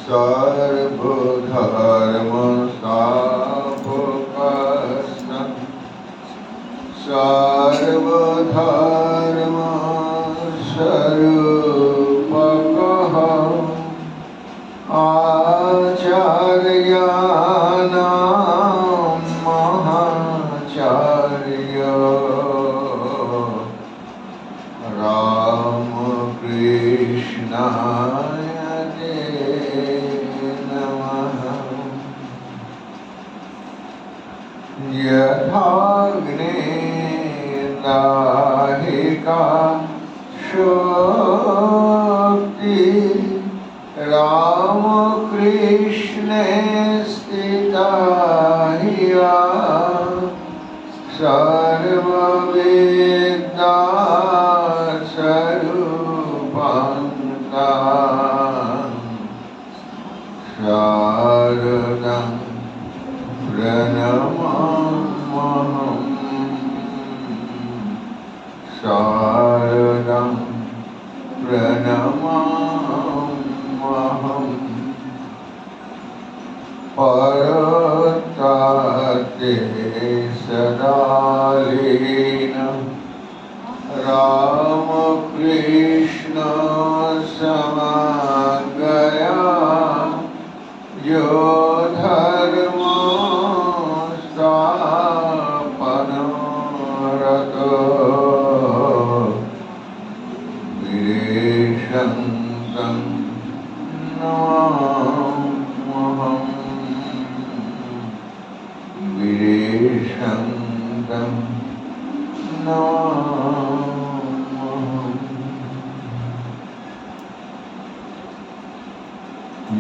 सर्वधर्म स्थापकस्तं सर्वधर्म स्वरूपकः आचार्याणां महाचार्य रामकृष्णाय यथाग्ने दाहिका शक्ति रामकृष्णे स्थिता हिया सर्ववेदा स्वरूपान्ता शारदं प्रणमाम्यहम् शारदं प्रणमाम्यहम् परताते सदा लीन रामकृष्ण समागया यो धर्म स्थापनरतो वीरेशं नमाम्यहम् वीरेशं नमाम्यहम्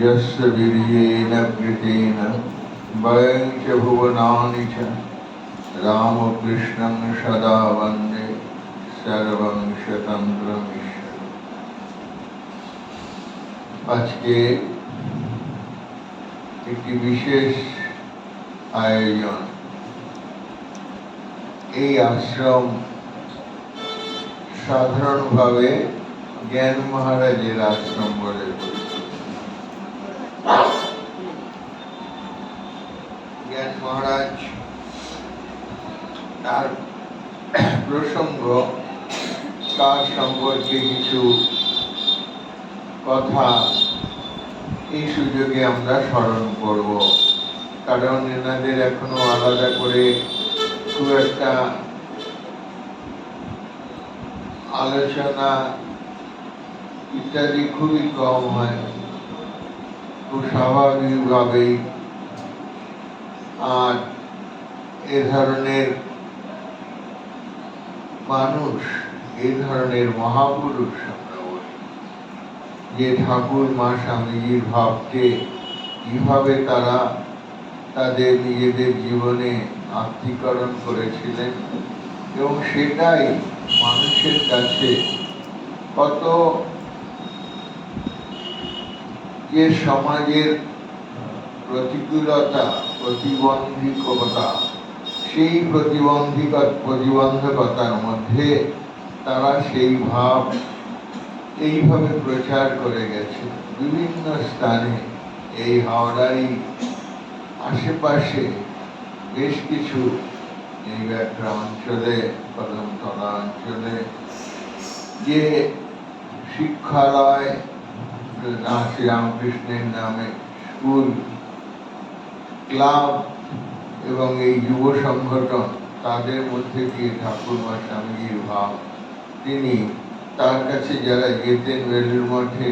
यस्य वीर्येण कृतेन वयं च भुवनानि च रामकृष्णं सदा वन्दे सर्वं स्वतन्त्रमीश्वरम्। আজকে একটি বিশেষ আয়োজন। এই আশ্রম সাধারণভাবে জ্ঞান মহারাজের আশ্রম বলে পরিচিত। জ্ঞান মহারাজ তার প্রসঙ্গ তার সম্পর্কে কিছু কথা এই সুযোগে আমরা স্মরণ করব, কারণ এনাদের এখনো আলাদা করে খুব একটা আলোচনা ইত্যাদি খুবই কম হয়। খুব স্বাভাবিকভাবেই আর এ ধরনের মানুষ, এই ধরনের মহাপুরুষ আমরা বলি, যে ঠাকুর মা স্বামীজির ভাবকে কিভাবে তারা তাদের নিজেদের জীবনে আত্মীকরণ করেছিলেন এবং সেটাই মানুষের কাছে কত যে সমাজের প্রতিকূলতা, প্রতিবন্ধকতা, সেই প্রতিবন্ধকতার মধ্যে তারা সেই ভাব এইভাবে প্রচার করে গেছে বিভিন্ন স্থানে। এই হাওড়াই আশেপাশে বেশ কিছু এই ব্যাঘ্রা অঞ্চলে, কদমতলা অঞ্চলে যে শিক্ষালয়, শ্রীরামকৃষ্ণের নামে স্কুল, ক্লাব এবং এই যুব সংগঠন, তাদের মধ্যে দিয়ে ঠাকুরমা স্বামীজির ভাব, তিনি তার কাছে যারা যেতেন বেলুড় মঠে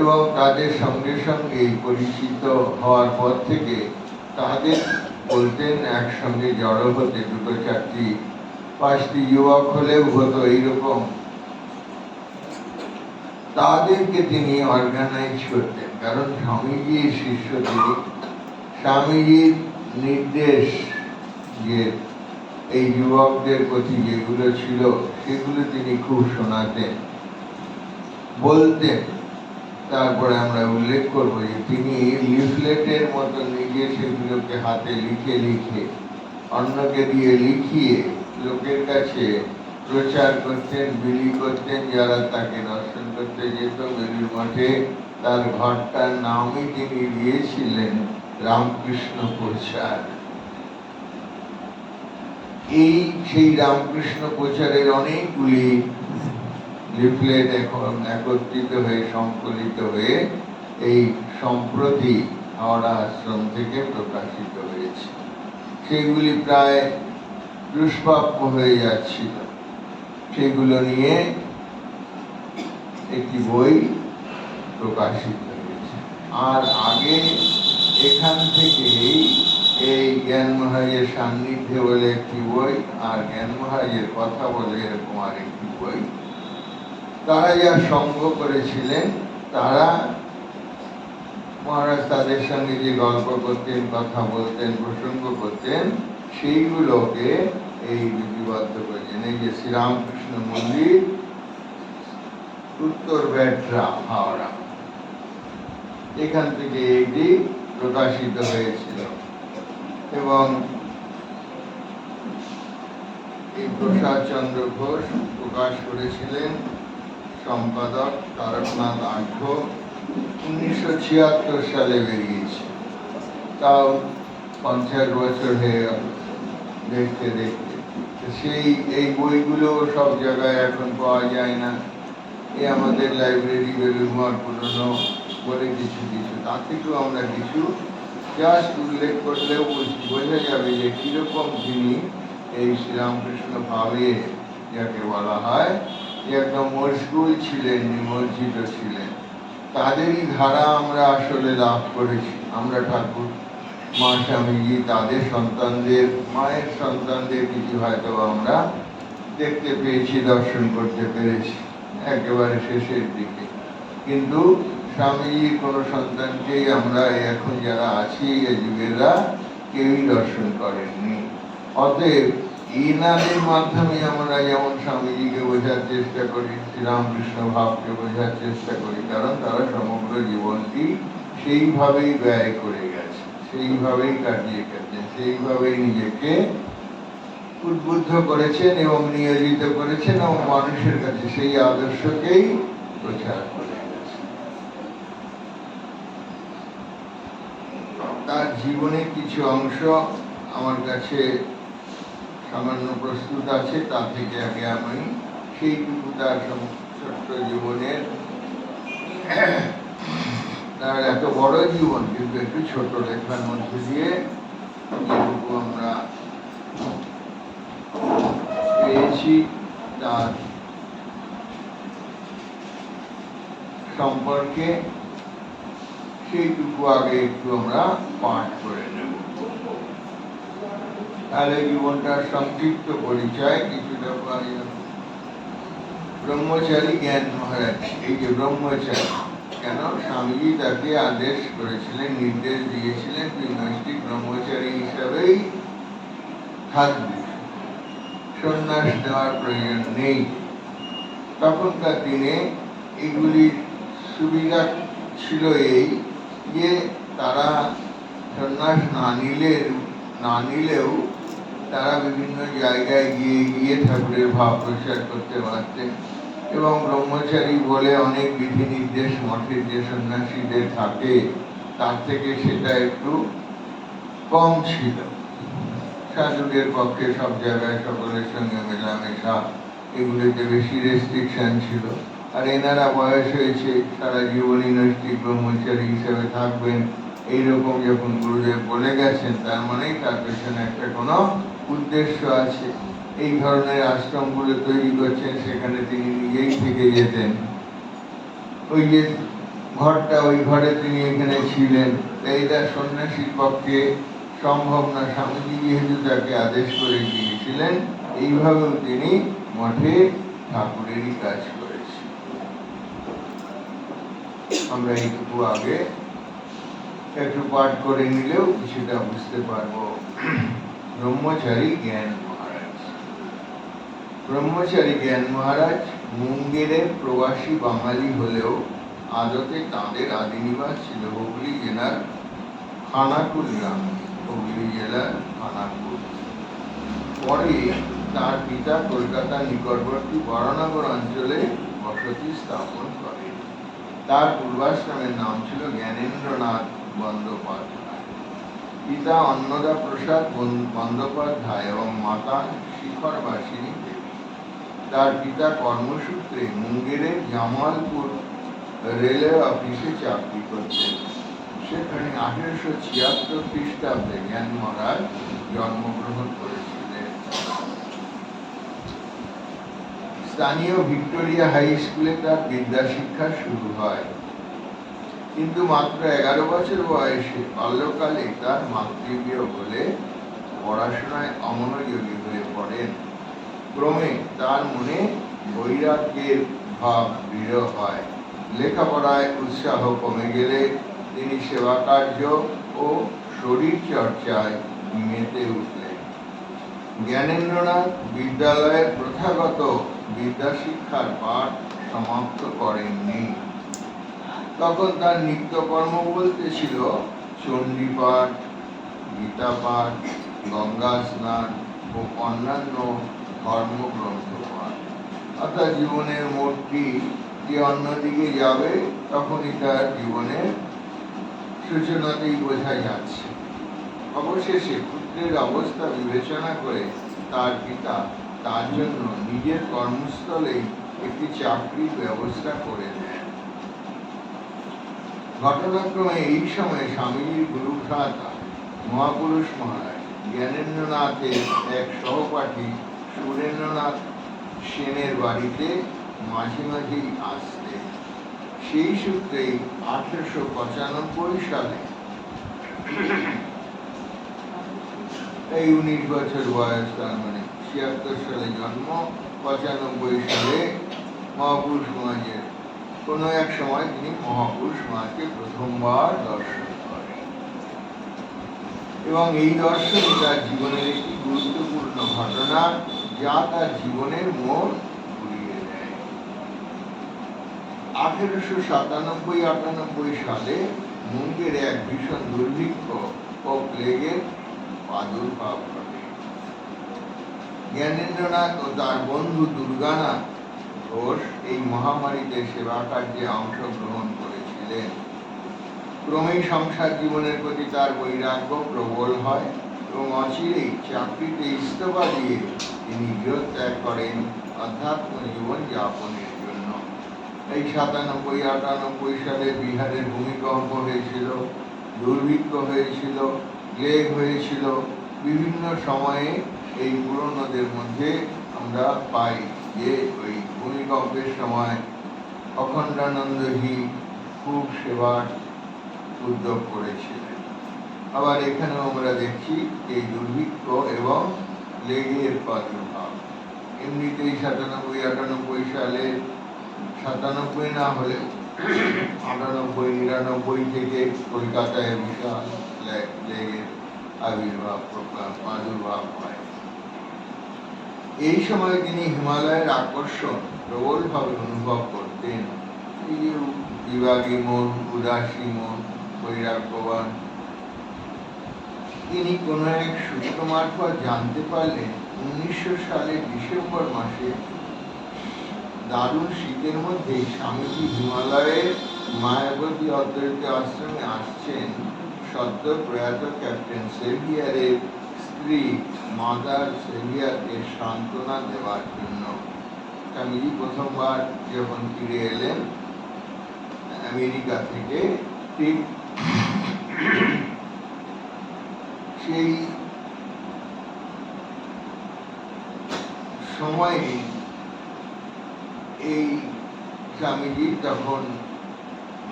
এবং তাদের সঙ্গে সঙ্গে পরিচিত হওয়ার পর থেকে তাদের বলতেন একসঙ্গে জড়ো হতে, দুটো চারটি পাঁচটি যুবক হলেও হতো এইরকম, তাদেরকে তিনি অর্গানাইজ করতেন। কারণ স্বামীজির শিষ্য তিনি, স্বামীজির নির্দেশ যে এই যুবকদের প্রতি যেগুলো ছিল সেগুলো তিনি খুব শোনাতেন, বলতেন। তারপরে আমরা উল্লেখ করবো যে তিনি লিফলেটের মতো নিজে সেগুলোকে হাতে লিখে লিখে অন্যকে দিয়ে লিখিয়ে লোকের কাছে প্রচার করতেন, বিলি করতেন। যারা তাকে দর্শন করতে যেত বেলুড় মঠে তার ঘরটার নামই তিনি দিয়েছিলেন রামকৃষ্ণ প্রচার। এই সেই রামকৃষ্ণ প্রচারের অনেকগুলি লিফলেট এখন একত্রিত হয়ে সংকলিত হয়ে এই সম্প্রতি হাওড়া আশ্রম থেকে প্রকাশিত হয়েছে। সেগুলি প্রায় দুষ্প্রাপ্য হয়ে যাচ্ছিল, সেগুলো নিয়ে একটি বই প্রকাশিত হয়েছে। আর আগে এখান থেকেই এই জ্ঞান মহারাজের সান্নিধ্যে বলে একটি বই, আর জ্ঞান মহারাজের কথা বলে এরকম আরেকটি বই, তারা যা সঙ্গ করেছিলেন, তারা মহারাজ তাদের সঙ্গে যে গল্প করতেন, কথা বলতেন, প্রসঙ্গ করতেন, সেইগুলোকে এই লিপিবদ্ধ করেছেন। এই যে শ্রীরামকৃষ্ণ মন্দির, উত্তর বেটরা, হাওড়া, এখান থেকে এটি প্রকাশিত হয়েছিল। এবং এই প্রসাদ চন্দ্র ঘোষ প্রকাশ করেছিলেন, সম্পাদক তারকনাথ আঢ্য, 1976 সালে বেরিয়েছে। তাও 50 বছর হয়ে গেল দেখতে দেখতে। সেই এই বইগুলো সব জায়গায় এখন পাওয়া যায় না। এই আমাদের লাইব্রেরি বেলুড়মঠ পুরনো বলে কিছু কিছু, তা থেকেও আমরা কিছু জাস্ট উল্লেখ করলেও বোঝা যাবে যে কিরকম তিনি এই শ্রীরামকৃষ্ণ ভাবে, যাকে বলা হয়, যে একদম মশগুল ছিলেন, নিমজ্জিত ছিলেন, তাদেরই ধারা আমরা আসলে লাভ করেছি। আমরা ঠাকুর মা স্বামীজি তাদের সন্তানদের, মায়ের সন্তানদের কিছু হয়তো আমরা দেখতে পেয়েছি, দর্শন করতে পেরেছি একেবারে শেষের দিকে, কিন্তু স্বামীজির কোনো সন্তানকেই আমরা এখন যারা আছি এই যুগেরা কেউই দর্শন করেননি। অতএব ইনাদের মাধ্যমে আমরা যেমন স্বামীজিকে বোঝার চেষ্টা করি, শ্রীরামকৃষ্ণ ভাবকে বোঝার চেষ্টা করি, কারণ তারা সমগ্র জীবনটি সেইভাবেই ব্যয় করে গেছে, সেইভাবেই কাটিয়ে গেছেন, সেইভাবেই নিজেকে উদ্বুদ্ধ করেছেন এবং নিয়োজিত করেছেন এবং মানুষের কাছে সেই আদর্শকেই প্রচার করে গেছেন। তার জীবনের কিছু অংশ আমার কাছে সামান্য প্রস্তুত আছে, তা থেকে আগে আমি সেইটুকু তার ছোট্ট জীবনের, তার এত বড় জীবন কিন্তু একটু ছোট লেখার মধ্যে দিয়ে যেটুকু আমরা পেয়েছি তার সম্পর্কে সেইটুকু আগে একটু আমরা পাঠ করে নেব। তাহলে জীবনটার সংক্ষিপ্ত পরিচয় কিছুটা পাওয়া যাবে। ব্রহ্মচারী জ্ঞান মহারাজ, এই যে ব্রহ্মচারী, কেন স্বামীজি তাকে আদেশ করেছিলেন, নির্দেশ দিয়েছিলেন, তুই নৈষ্ঠিক ব্রহ্মচারী হিসাবেই থাকবি, সন্ন্যাস দেওয়ার প্রয়োজন নেই। তখনকার দিনে এগুলির সুবিধা ছিল এই যে তারা সন্ন্যাস না নিলেও তারা বিভিন্ন জায়গায় গিয়ে গিয়ে ঠাকুরের ভাব প্রচার করতে পারতেন, এবং ব্রহ্মচারী বলে অনেক বিধি নির্দেশ মঠের যে সন্ন্যাসীদের থাকে তার থেকে সেটা একটু কম ছিল। সাধুদের পক্ষে সব জায়গায় সকলের সঙ্গে মেলামেশা, এগুলিতে বেশি রেস্ট্রিকশন ছিল। আর এনারা বয়স হয়েছে, সারা জীবনই নৈষ্ঠিক ব্রহ্মচারী হিসেবে থাকবেন, এইরকম যখন গুরুদেব বলে গেছেন, তার মানেই তার পেছনে একটা কোনো উদ্দেশ্য আছে। এই ধরনের আশ্রমগুলো তৈরি করছেন, সেখানে তিনি নিজেই থেকে যেতেন। ওই যে ঘরটা, ওই ঘরে তিনি এখানে ছিলেন, এইটা সন্ন্যাসীর পক্ষে সম্ভব না। স্বামীজি যেহেতু তাকে আদেশ করে গিয়েছিলেন, এইভাবেও তিনি মঠে ঠাকুরেরই কাজ করেছেন। আমরা এইটুকু আগে একটু পাঠ করে নিলেও কিছুটা বুঝতে পারবো। ব্রহ্মচারী জ্ঞান মহারাজ। ব্রহ্মচারী জ্ঞান মহারাজ মুঙ্গেরের প্রবাসী বাঙালি হলেও আদতে তাঁদের আদি নিবাস ছিল হুগলি জেলার খানাকুল গ্রামে। হুগলি জেলার খানাকুল। পরে তার পিতা কলকাতা নিকটবর্তী বরানগর অঞ্চলে বসতি স্থাপন করেন। তার পূর্বাশ্রমের নাম ছিল জ্ঞানেন্দ্রনাথ বন্দ্যোপাধ্যায়। পিতা অন্নদা প্রসাদ বন্দ্যোপাধ্যায় এবং মাতা শিখরবাসিনী দেবী। তার পিতা কর্মসূত্রে মুঙ্গেরের জামালপুর রেলওয়ে অফিসে চাকরি করতেন। সেখানে 1876 খ্রিস্টাব্দে জ্ঞান মহারাজ জন্মগ্রহণ করেছিলেন। স্থানীয় ভিক্টোরিয়া হাই স্কুলে তার বিদ্যা শিক্ষা শুরু হয়, কিন্তু মাত্র 11 বছর বয়সে বাল্যকালে তার মাতৃবিয়োগ হলে পড়াশোনায় অমনোযোগী হয়ে পড়েন। ক্রমে তার মনে বৈরাগ্যের ভাব দৃঢ় হয়। লেখাপড়ায় উৎসাহ কমে গেলে তিনি সেবা কার্য ও শরীর চর্চায় মেতে উঠলেন। জ্ঞানেন্দ্রনাথ বিদ্যালয়ের প্রথাগত বিদ্যা শিক্ষার পাঠ সমাপ্ত করেননি। তখন তার নিত্যকর্ম বলতে ছিল চণ্ডীপাঠ, গীতা পাঠ, গঙ্গা স্নান ও অন্যান্য ধর্মগ্রন্থ পাঠ। অর্থাৎ জীবনের মোড়টি যে অন্যদিকে যাবে তখনই তার জীবনের সূচনাতেই বোঝা যাচ্ছে। অবশেষে পুত্রের অবস্থা বিবেচনা করে তার পিতা তার জন্য নিজের কর্মস্থলেই একটি চাকরির ব্যবস্থা করে দেন। ঘটনাক্রমে এই সময় স্বামীজির গুরু ভ্রাতা মহাপুরুষ মহারাজ জ্ঞানেন্দ্রনাথের এক সহপাঠী সুরেন্দ্রনাথ সেনের বাড়িতে মাঝে মাঝেই আসতেন। সেই সূত্রেই 1895 সালে, এই 19 বছর বয়স, তার মানে 76 সালে জন্ম, 95 সালে মহাপুরুষ সমাজের কোনো এক সময় তিনি মহাপুরুষ সমাজকে প্রথমবার দর্শন করেন এবং এই দর্শনই তার জীবনের একটি গুরুত্বপূর্ণ ঘটনা, যা তার জীবনের মোড় ঘুরিয়ে দেয়। 1897-98 সালে মুঙ্গেরে এক ভীষণ দুর্ভিক্ষ ও প্লেগের প্রাদুর্ভাব ঘটে। জ্ঞানেন্দ্রনাথ ও তার বন্ধু দুর্গানাথ ঘোষ এই মহামারীতে সেবা কার্যে অংশগ্রহণ করেছিলেন। ক্রমেই সংসার জীবনের প্রতি তার বৈরাগ্য প্রবল হয় এবং অচিরেই চাকরিতে ইস্তফা দিয়ে তিনি গৃহত্যাগ করেন অধ্যাত্ম জীবন যাপনের জন্য। এই 97-98 সালে বিহারের ভূমিকম্প হয়েছিল, দুর্ভিক্ষ হয়েছিল, প্লেগ হয়েছিল। বিভিন্ন সময়ে এই পুরনোদের মধ্যে আমরা পাই যে ওই ভূমিকম্পের সময় অখণ্ডানন্দজি খুব সেবার উদ্যোগ করেছিলেন। আবার এখানেও আমরা দেখছি এই দুর্ভিক্ষ এবং প্লেগের প্রাদুর্ভাব। এমনিতেই 97-98 সালে, 97 না হলেও 98-99 থেকে কলকাতায় বিশাল প্লেগের প্রাদুর্ভাব হয়। এই সময় তিনি হিমালয়ের আকর্ষণ প্রবলভাবে অনুভব করতেন। এই যে বিভাগী মন, উদাসী মন, বৈরাগ্যবান, তিনি কোনো এক সূত্র মারফত জানতে পারলেন 1900 সালের ডিসেম্বর মাসে দারুণ শীতের মধ্যে স্বামীজি হিমালয়ের মায়াবতী অদ্বৈত আশ্রমে আসছেন সদ্য প্রয়াত ক্যাপ্টেন সেভিয়ারের স্ত্রী মাদার সেভিয়ারকে সান্ত্বনা দেওয়ার জন্য। স্বামীজি প্রথমবার যখন ফিরে এলেন আমেরিকা থেকে, ঠিক সেই সময়ে এই স্বামীজি তখন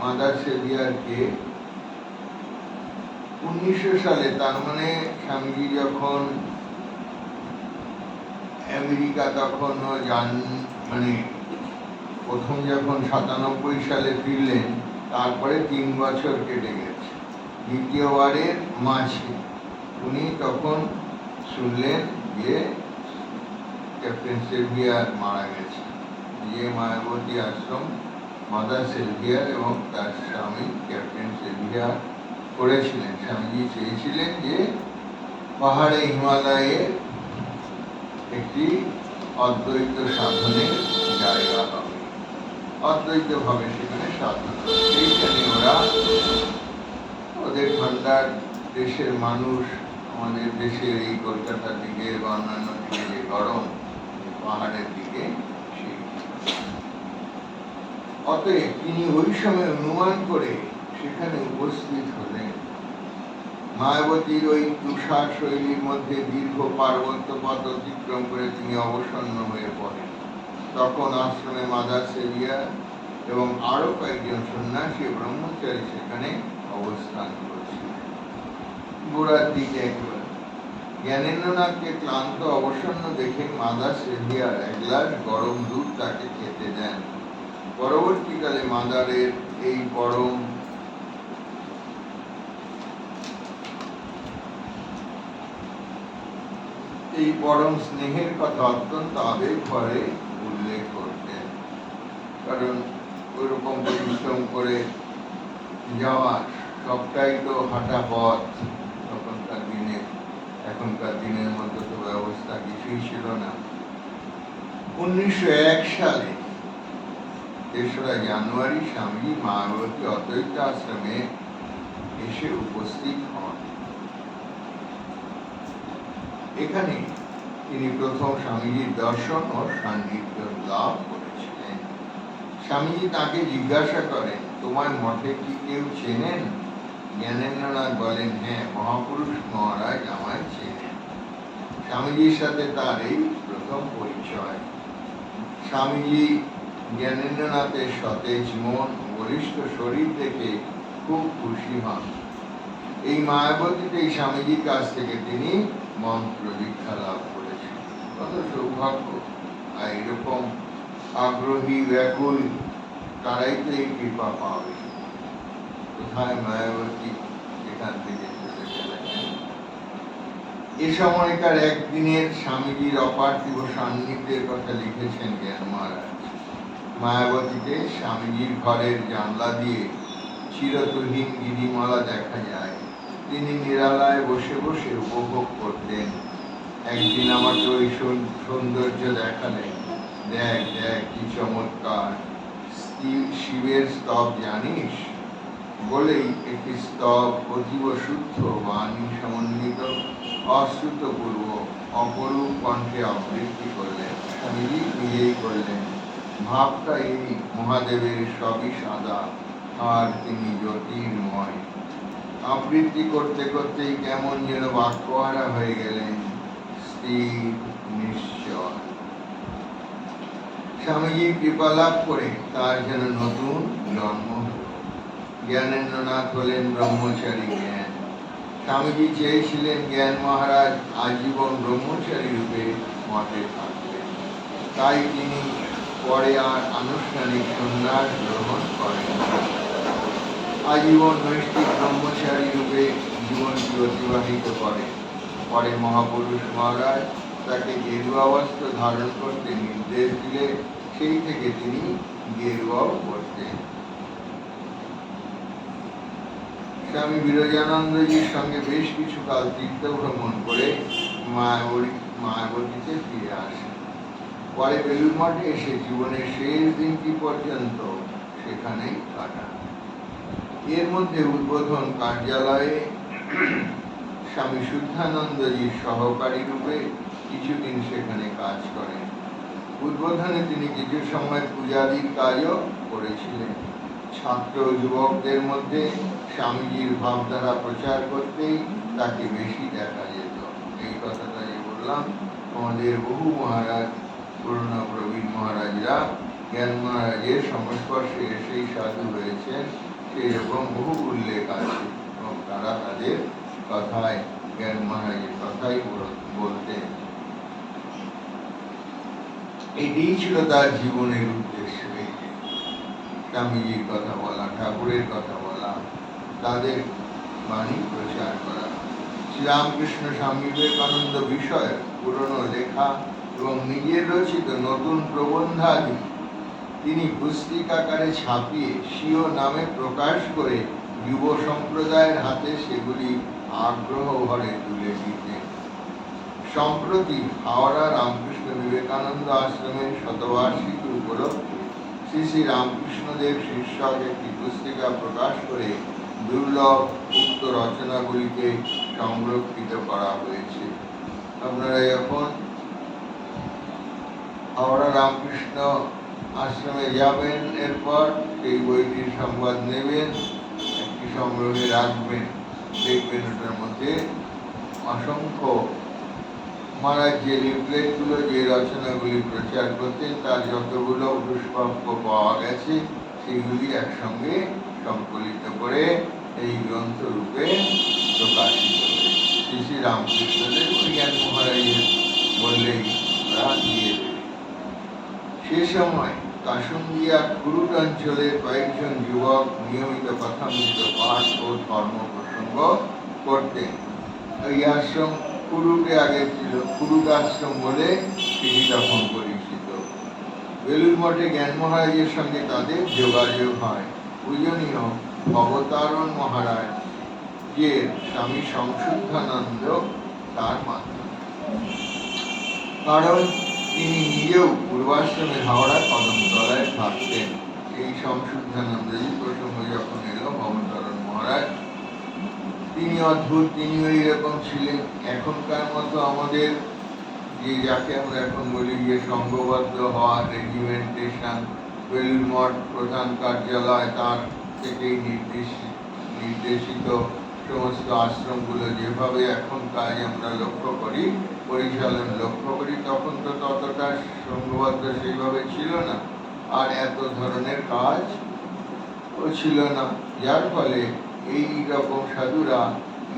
মাদার সেভিয়ারকে 1900 সালে, তার মানে স্বামীজি যখন আমেরিকা তখন মানে প্রথম যখন 97 সালে ফিরলেন, তারপরে 3 বছর কেটে গেছে। দ্বিতীয়বারের মাঝে উনি তখন শুনলেন যে ক্যাপ্টেন সেভিয়ার মারা গেছে। যে মায়াবতী আশ্রম মাদার সেভিয়ার এবং তার স্বামী ক্যাপ্টেন সেভিয়ার করেছিলেন, স্বামীজি চেয়েছিলেন যে পাহাড়ে হিমালয়ে একটি অদ্বৈত সাধনের জায়গা হবে, অদ্বৈত ভাবে সেখানে সাধনা। সেইখানে ওরা ওদের ঠান্ডার দেশের মানুষ, আমাদের দেশের এই কলকাতার দিকে বা অন্যান্য দিকে যে গরম, পাহাড়ের দিকে, সেই অতএব তিনি ওই সময় অনুমান করে সেখানে উপস্থিত হলেন। মায়াবতীর ওই তুষার শৈলীর মধ্যে দীর্ঘ পার্বত্য পথ অতিক্রম করে তিনি অবসন্ন হয়ে পড়েন। তখন আশ্রমে মাদার সেভিয়া এবং আরো কয়েকজন সন্ন্যাসী ব্রহ্মচারী সেখানে অবস্থান করছিলেন। গোড়ার দিকে একেবারে জ্ঞানেন্দ্রনাথকে ক্লান্ত অবসন্ন দেখে মাদার সেভিয়ার এক গ্লাস গরম দুধ তাকে খেতে দেন। পরবর্তীকালে মাদারের এই পরম স্নেহের কথা অত্যন্ত আবেগ ভরে উল্লেখ করতেন। কারণ ওইরকম পরিশ্রম করে যাওয়া সবটাই তো হাঁটা পথ। এখনকার দিনের মতো তো ব্যবস্থা কিছুই ছিল না। 1901 সালে 3রা জানুয়ারি স্বামীজি মায়াবতী অদ্বৈত আশ্রমে এসে উপস্থিত হন। এখানে তিনি প্রথম স্বামীজির দর্শন ও সান্নিধ্য লাভ করেছিলেন। স্বামীজি তাকে জিজ্ঞাসা করেন, তোমার মঠে কি কেউ চেনেন? জ্ঞানেন্দ্রনাথ বলেন, হ্যাঁ, মহাপুরুষ মহারাজ আমায় চেনেন। স্বামীজির সাথে তার এই প্রথম পরিচয়। স্বামীজি জ্ঞানেন্দ্রনাথের সতেজ মন, বলিষ্ঠ শরীর দেখে খুব খুশি হন। এই মায়াবতীতে এই স্বামীজির কাছ থেকে তিনি মন্ত্র দীক্ষা লাভ করেছেন। কত সৌভাগ্য! আর এরকম আগ্রহী ব্যাকুল তারাই তো এই কৃপা পাবে। কোথায় মায়াবতী এখান থেকে চলে গেলেন। এ সময়কার একদিনের স্বামীজির অপার্থিব সান্নিধ্যের কথা লিখেছেন জ্ঞান মহারাজ। মায়াবতীতে স্বামীজির ঘরের জানলা দিয়ে চিরতুহিন গিরিমালা দেখা যায়। তিনি নিরালায় বসে বসে উপভোগ করতেন। একদিন আমাকে ওই সৌন্দর্য দেখালেন। দেখ দেখ কি চমৎকার শিবের স্তব জানিস? বলেই একটি স্তব অতীব শুদ্ধ বাণী সমন্বিত অশ্রুতপূর্ব অপরূপ কণ্ঠে আবৃত্তি করলেন। স্বামীজি নিজেই করলেন, ভাবটা এই মহাদেবের সবই সাদা, আর তিনি জ্যোতির্ময়। আবৃত্তি করতে করতেই কেমন যেন বাক্যহারা হয়ে গেলেন, স্থির নিশ্চয়। স্বামীজির কৃপা লাভ করে তার যেন নতুন জন্ম হল। জ্ঞানেন্দ্রনাথ হলেন ব্রহ্মচারী জ্ঞান। স্বামীজি চেয়েছিলেন জ্ঞান মহারাজ আজীবন ব্রহ্মচারী রূপে মঠে থাকবেন। তাই তিনি পরে আর আনুষ্ঠানিক সন্ন্যাস গ্রহণ করেন। আজীবন নৈষ্ঠিক ব্রহ্মচারী রূপে জীবনটি অতিবাহিত করেন। পরে মহাপুরুষ মহারাজ তাকে গেরুয়া বস্ত্র ধারণ করতে নির্দেশ দিলে সেই থেকে তিনি গেরুয়াও পরতেন। স্বামী বিরজানন্দজির সঙ্গে বেশ কিছুকাল তীর্থ ভ্রমণ করে মায়াবতীতে ফিরে আসেন। পরে বেলুড় মঠে এসে জীবনের শেষ দিনটি পর্যন্ত সেখানেই কাটান। এর মধ্যে উদ্বোধন কার্যালয়ে স্বামী শুদ্ধানন্দজির সহকারী রূপে কিছুদিন সেখানে কাজ করেন। উদ্বোধনে তিনি কিছু সময় পূজাদির কাজও করেছিলেন। ছাত্র যুবকদের মধ্যে স্বামীজির ভাবধারা প্রচার করতেই তাকে বেশি দেখা যেত। এই কথাটা যে বললাম, আমাদের বহু মহারাজ, পুরনো প্রবীণ মহারাজরা জ্ঞান মহারাজের সংস্পর্শে এসেই সাধু হয়েছেন, সেই রকম বহু উল্লেখ আছে। এবং তারা তাদের কথায় জ্ঞান মহারাজের কথাই বলতেন। এটাই ছিল তার জীবনের উদ্দেশ্য। স্বামীজির কথা বলা, ঠাকুরের কথা বলা, তাদের বাণী প্রচার করা। শ্রীরামকৃষ্ণ স্বামী বিবেকানন্দ বিষয় পুরনো লেখা এবং নিজের রচিত নতুন প্রবন্ধাদি তিনি পুস্তিকাকারে ছাপিয়ে স্বীয় নামে প্রকাশ করে যুব সম্প্রদায়ের হাতে সেগুলি আগ্রহ ভরে তুলে দিতেন। সম্প্রতি হাওড়া রামকৃষ্ণ বিবেকানন্দ আশ্রমের শতবার্ষিকী উপলক্ষে শ্রী শ্রী রামকৃষ্ণদেব শীর্ষক একটি পুস্তিকা প্রকাশ করে দুর্লভ উক্ত রচনাগুলিকে সংরক্ষিত করা হয়েছে। আপনারা যখন হাওড়া রামকৃষ্ণ আশ্রমে যাবেন, এরপর সেই বইটির সংবাদ নেবেন, একটি সংগ্রহে রাখবেন, দেখবেন ওটার মধ্যে অসংখ্য মহারাজ যে লিফলেটগুলো, যে রচনাগুলি প্রচার করতেন তার যতগুলো দুষ্প্রাপ্য পাওয়া গেছে সেগুলি একসঙ্গে সংকলিত করে এই গ্রন্থ রূপে প্রকাশিত হয়েছে। শ্রী শ্রী রামকৃষ্ণদেব জ্ঞান মহারাজের বললেই তারা দিয়ে দেবে। সে সময় কাশুন্দিয়া কুরুট অঞ্চলের কয়েকজন যুবক নিয়মিত কথামৃত পাঠ ও ধর্ম প্রসঙ্গ করতেন। ওই আশ্রম কুরুটে আগে ছিল, কুরুট আশ্রম বলে সেটি তখন পরিচিত। বেলুর মঠে জ্ঞান মহারাজের সঙ্গে তাদের যোগাযোগ হয় পূজনীয় অবতারণ মহারাজ যে স্বামী সংশুদ্ধানন্দ তার মাধ্যমে। কারণ তিনি নিজেও পূর্বাশ্রমে হাওড়া কদমতলায় থাকতেন। এই সংশুদ্ধানন্দজি প্রসঙ্গ যখন এলো, ভবতারণ মহারাজ তিনি অদ্ভুত, তিনি ওই রকম ছিলেন। এখনকার মতো আমাদের যে যাকে আমরা এখন বলি যে সংঘবদ্ধ হওয়া, রেজিমেন্টেশন, বেলুর মঠ প্রধান কার্যালয় তার থেকেই নির্দেশিত সমস্ত আশ্রমগুলো যেভাবে এখন কাজ আমরা লক্ষ্য করি, পরিচালন লক্ষ্য করি, তখন তো ততটা সংঘবদ্ধ সেইভাবে ছিল না, আর এত ধরনের কাজ ও ছিল না। যার ফলে এই রকম সাধুরা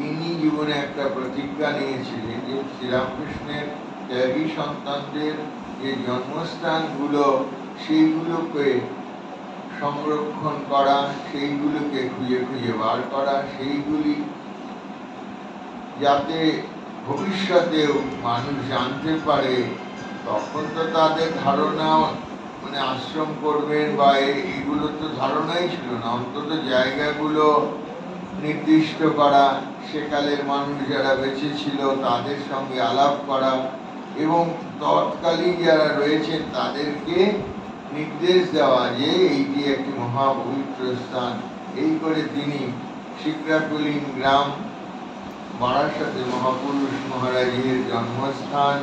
ইনি জীবনে একটা প্রতিজ্ঞা নিয়েছিলেন যে শ্রীরামকৃষ্ণের ত্যাগী সন্তানদের যে জন্মস্থানগুলো সেইগুলোকে সংরক্ষণ করা, সেইগুলোকে খুঁজে খুঁজে বার করা, সেইগুলি যাতে ভবিষ্যতেও মানুষ জানতে পারে। তখন তো তাদের ধারণা মানে আশ্রম করবেন বা এইগুলো তো ধারণাই ছিল না। অন্তত জায়গাগুলো নির্দিষ্ট করা, সেকালের মানুষ যারা বেঁচে ছিল তাদের সঙ্গে আলাপ করা এবং তৎকালীন যারা রয়েছেন তাদেরকে নির্দেশ দেওয়া যে এইটি একটি মহাপবিত্র স্থান। এই করে তিনি শিকরাকুলিন গ্রাম, বারাসাতে মহাপুরুষ মহারাজের জন্মস্থান,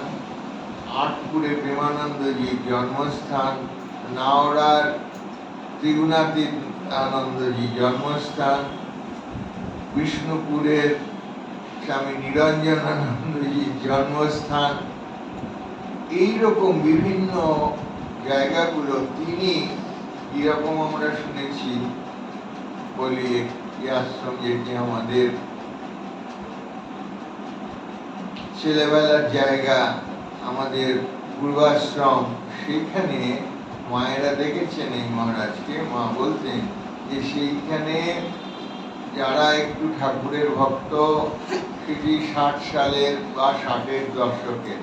আটপুরে প্রেমানন্দজির জন্মস্থান, নাওড়ার ত্রিগুণাতীত আনন্দজির জন্মস্থান, বিষ্ণুপুরের স্বামী নিরঞ্জনানন্দজির জন্মস্থান, এইরকম বিভিন্ন জায়গাগুলো তিনি এরকম আমরা শুনেছি বলি একটি আশ্রম যেটি আমাদের ছেলেবেলার জায়গা, আমাদের পূর্বাশ্রম, সেখানে মায়েরা দেখেছেন এই মহারাজকে। মা বলতেন যে সেইখানে যারা একটু ঠাকুরের ভক্ত, সেটি 60 সালের বা 60-এর দশকের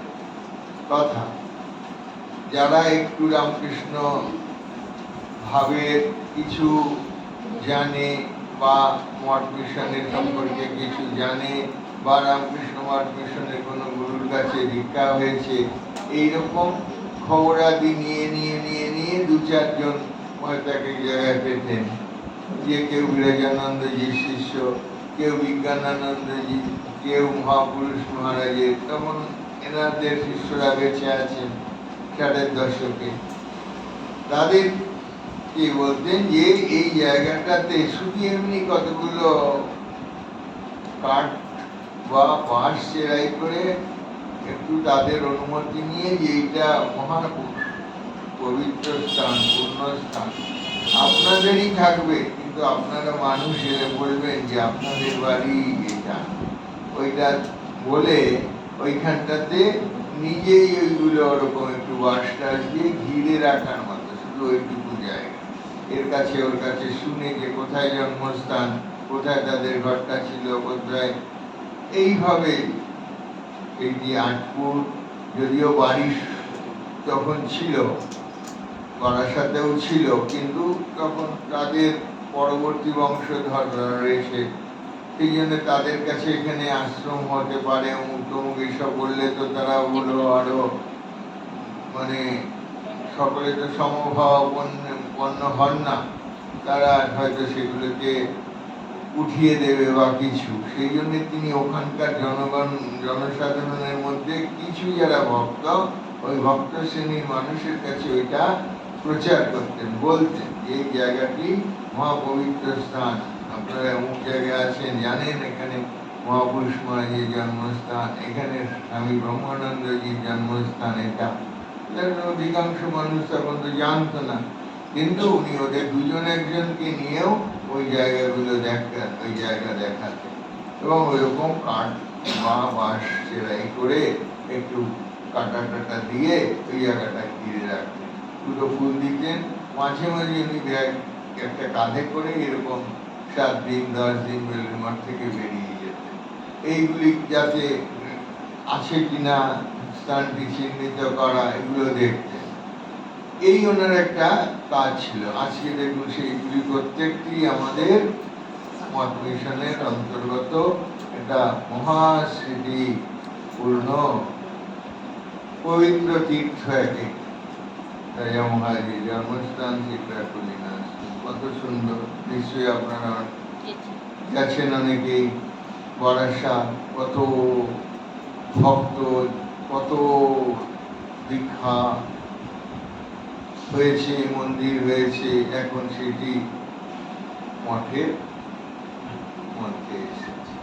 কথা, যারা একটু রামকৃষ্ণ ভাবের কিছু জানে বা মঠ মিশনের সম্পর্কে কিছু জানে বা রামকৃষ্ণ মঠ মিশনের কোনো গুরুর কাছে দীক্ষা হয়েছে, এইরকম খবরাদি নিয়ে নিয়ে নিয়ে নিয়ে 2-4 জন হয়তো এক এক জায়গায় পেতেন। যে কেউ বিরাজানন্দজির শিষ্য, কেউ বিজ্ঞানানন্দজি, কেউ মহাপুরুষ মহারাজের, তখন এনাদের শিষ্যরা বেঁচে আছেন 60-এর দশকে। তাদের কি বলতেন যে এই জায়গাটাতে শুধু এমনি কতগুলো কাঠ বা বাঁশ চেরাই করে একটু তাদের অনুমতি নিয়ে যে এইটা মহা পবিত্র স্থান, পূর্ণ স্থান, আপনাদেরই থাকবে, কিন্তু আপনারা মানুষ এলে বলবেন যে আপনাদের বাড়ি এটা, ওইটা বলে ওইখানটাতে নিজেই ওইগুলো ওরকম একটু বাঁশ টাস দিয়ে ঘিরে রাখার মতো, শুধু ওইটুকু জায়গা। এর কাছে ওর কাছে শুনে যে কোথায় জন্মস্থান, কোথায় তাদের ঘরটা ছিল, কোথায়, এইভাবে এই যে আটপুর, যদিও বাড়ি তখন ছিল, বারাসাতেও ছিল, কিন্তু তখন তাদের পরবর্তী বংশধররা রয়েছে, সেই জন্য তাদের কাছে এখানে আশ্রম হতে পারে অমুক তমুক এইসব বললে তো তারা ওগুলো আরো মানে সকলে তো সমভাবাপন্ন সম্পন্ন হন না, তারা হয়তো সেগুলোকে উঠিয়ে দেবে বা কিছু, সেই জন্য তিনি ওখানকার জনসাধারণের মধ্যে কিছু যারা ভক্ত, ওই ভক্ত শ্রেণীর মানুষের কাছে ওইটা প্রচার করতেন, বলতেন এই জায়গাটি মহাপবিত্র স্থান, আপনারা অমুক জায়গায় আছেন জানেন, এখানে মহাপুরুষ মহারাজের জন্মস্থান, এখানে স্বামী ব্রহ্মানন্দজির জন্মস্থান, এটা অধিকাংশ মানুষ তখন তো জানতো না, কিন্তু উনি ওদের দুজন একজনকে নিয়েও ওই জায়গাগুলো দেখতেন, ওই জায়গা দেখাতেন, এবং ওইরকম কাঠ বা বাঁশ সেলাই করে একটু কাটা টাটা দিয়ে ওই জায়গাটা ঘিরে রাখতেন, দুটো ফুল দিতেন, মাঝে মাঝে উনি ব্যাগ একটা কাঁধে করে এরকম 7 দিন 10 দিন বেলুড় মঠ থেকে বেরিয়ে যেতেন, এইগুলি যাতে আছে কিনা স্থানটি চিহ্নিত করা, এগুলো দেখতেন। এই ওনার একটা কাজ ছিল। আজকে দেখুন সেইগুলি প্রত্যেকটি আমাদের মঠ মিশনের অন্তর্গত একটা মহাস্মৃতিপূর্ণ পবিত্র তীর্থ একে রাজা মহারাজের জন্মস্থান চিত্রাকুলিনা, কত সুন্দর, নিশ্চয়ই আপনারা গেছেন অনেকেই, বরাসা, কত ভক্ত, কত দীক্ষা হয়েছে, মন্দির হয়েছে, এখন সেটি মঠের মধ্যে এসেছে,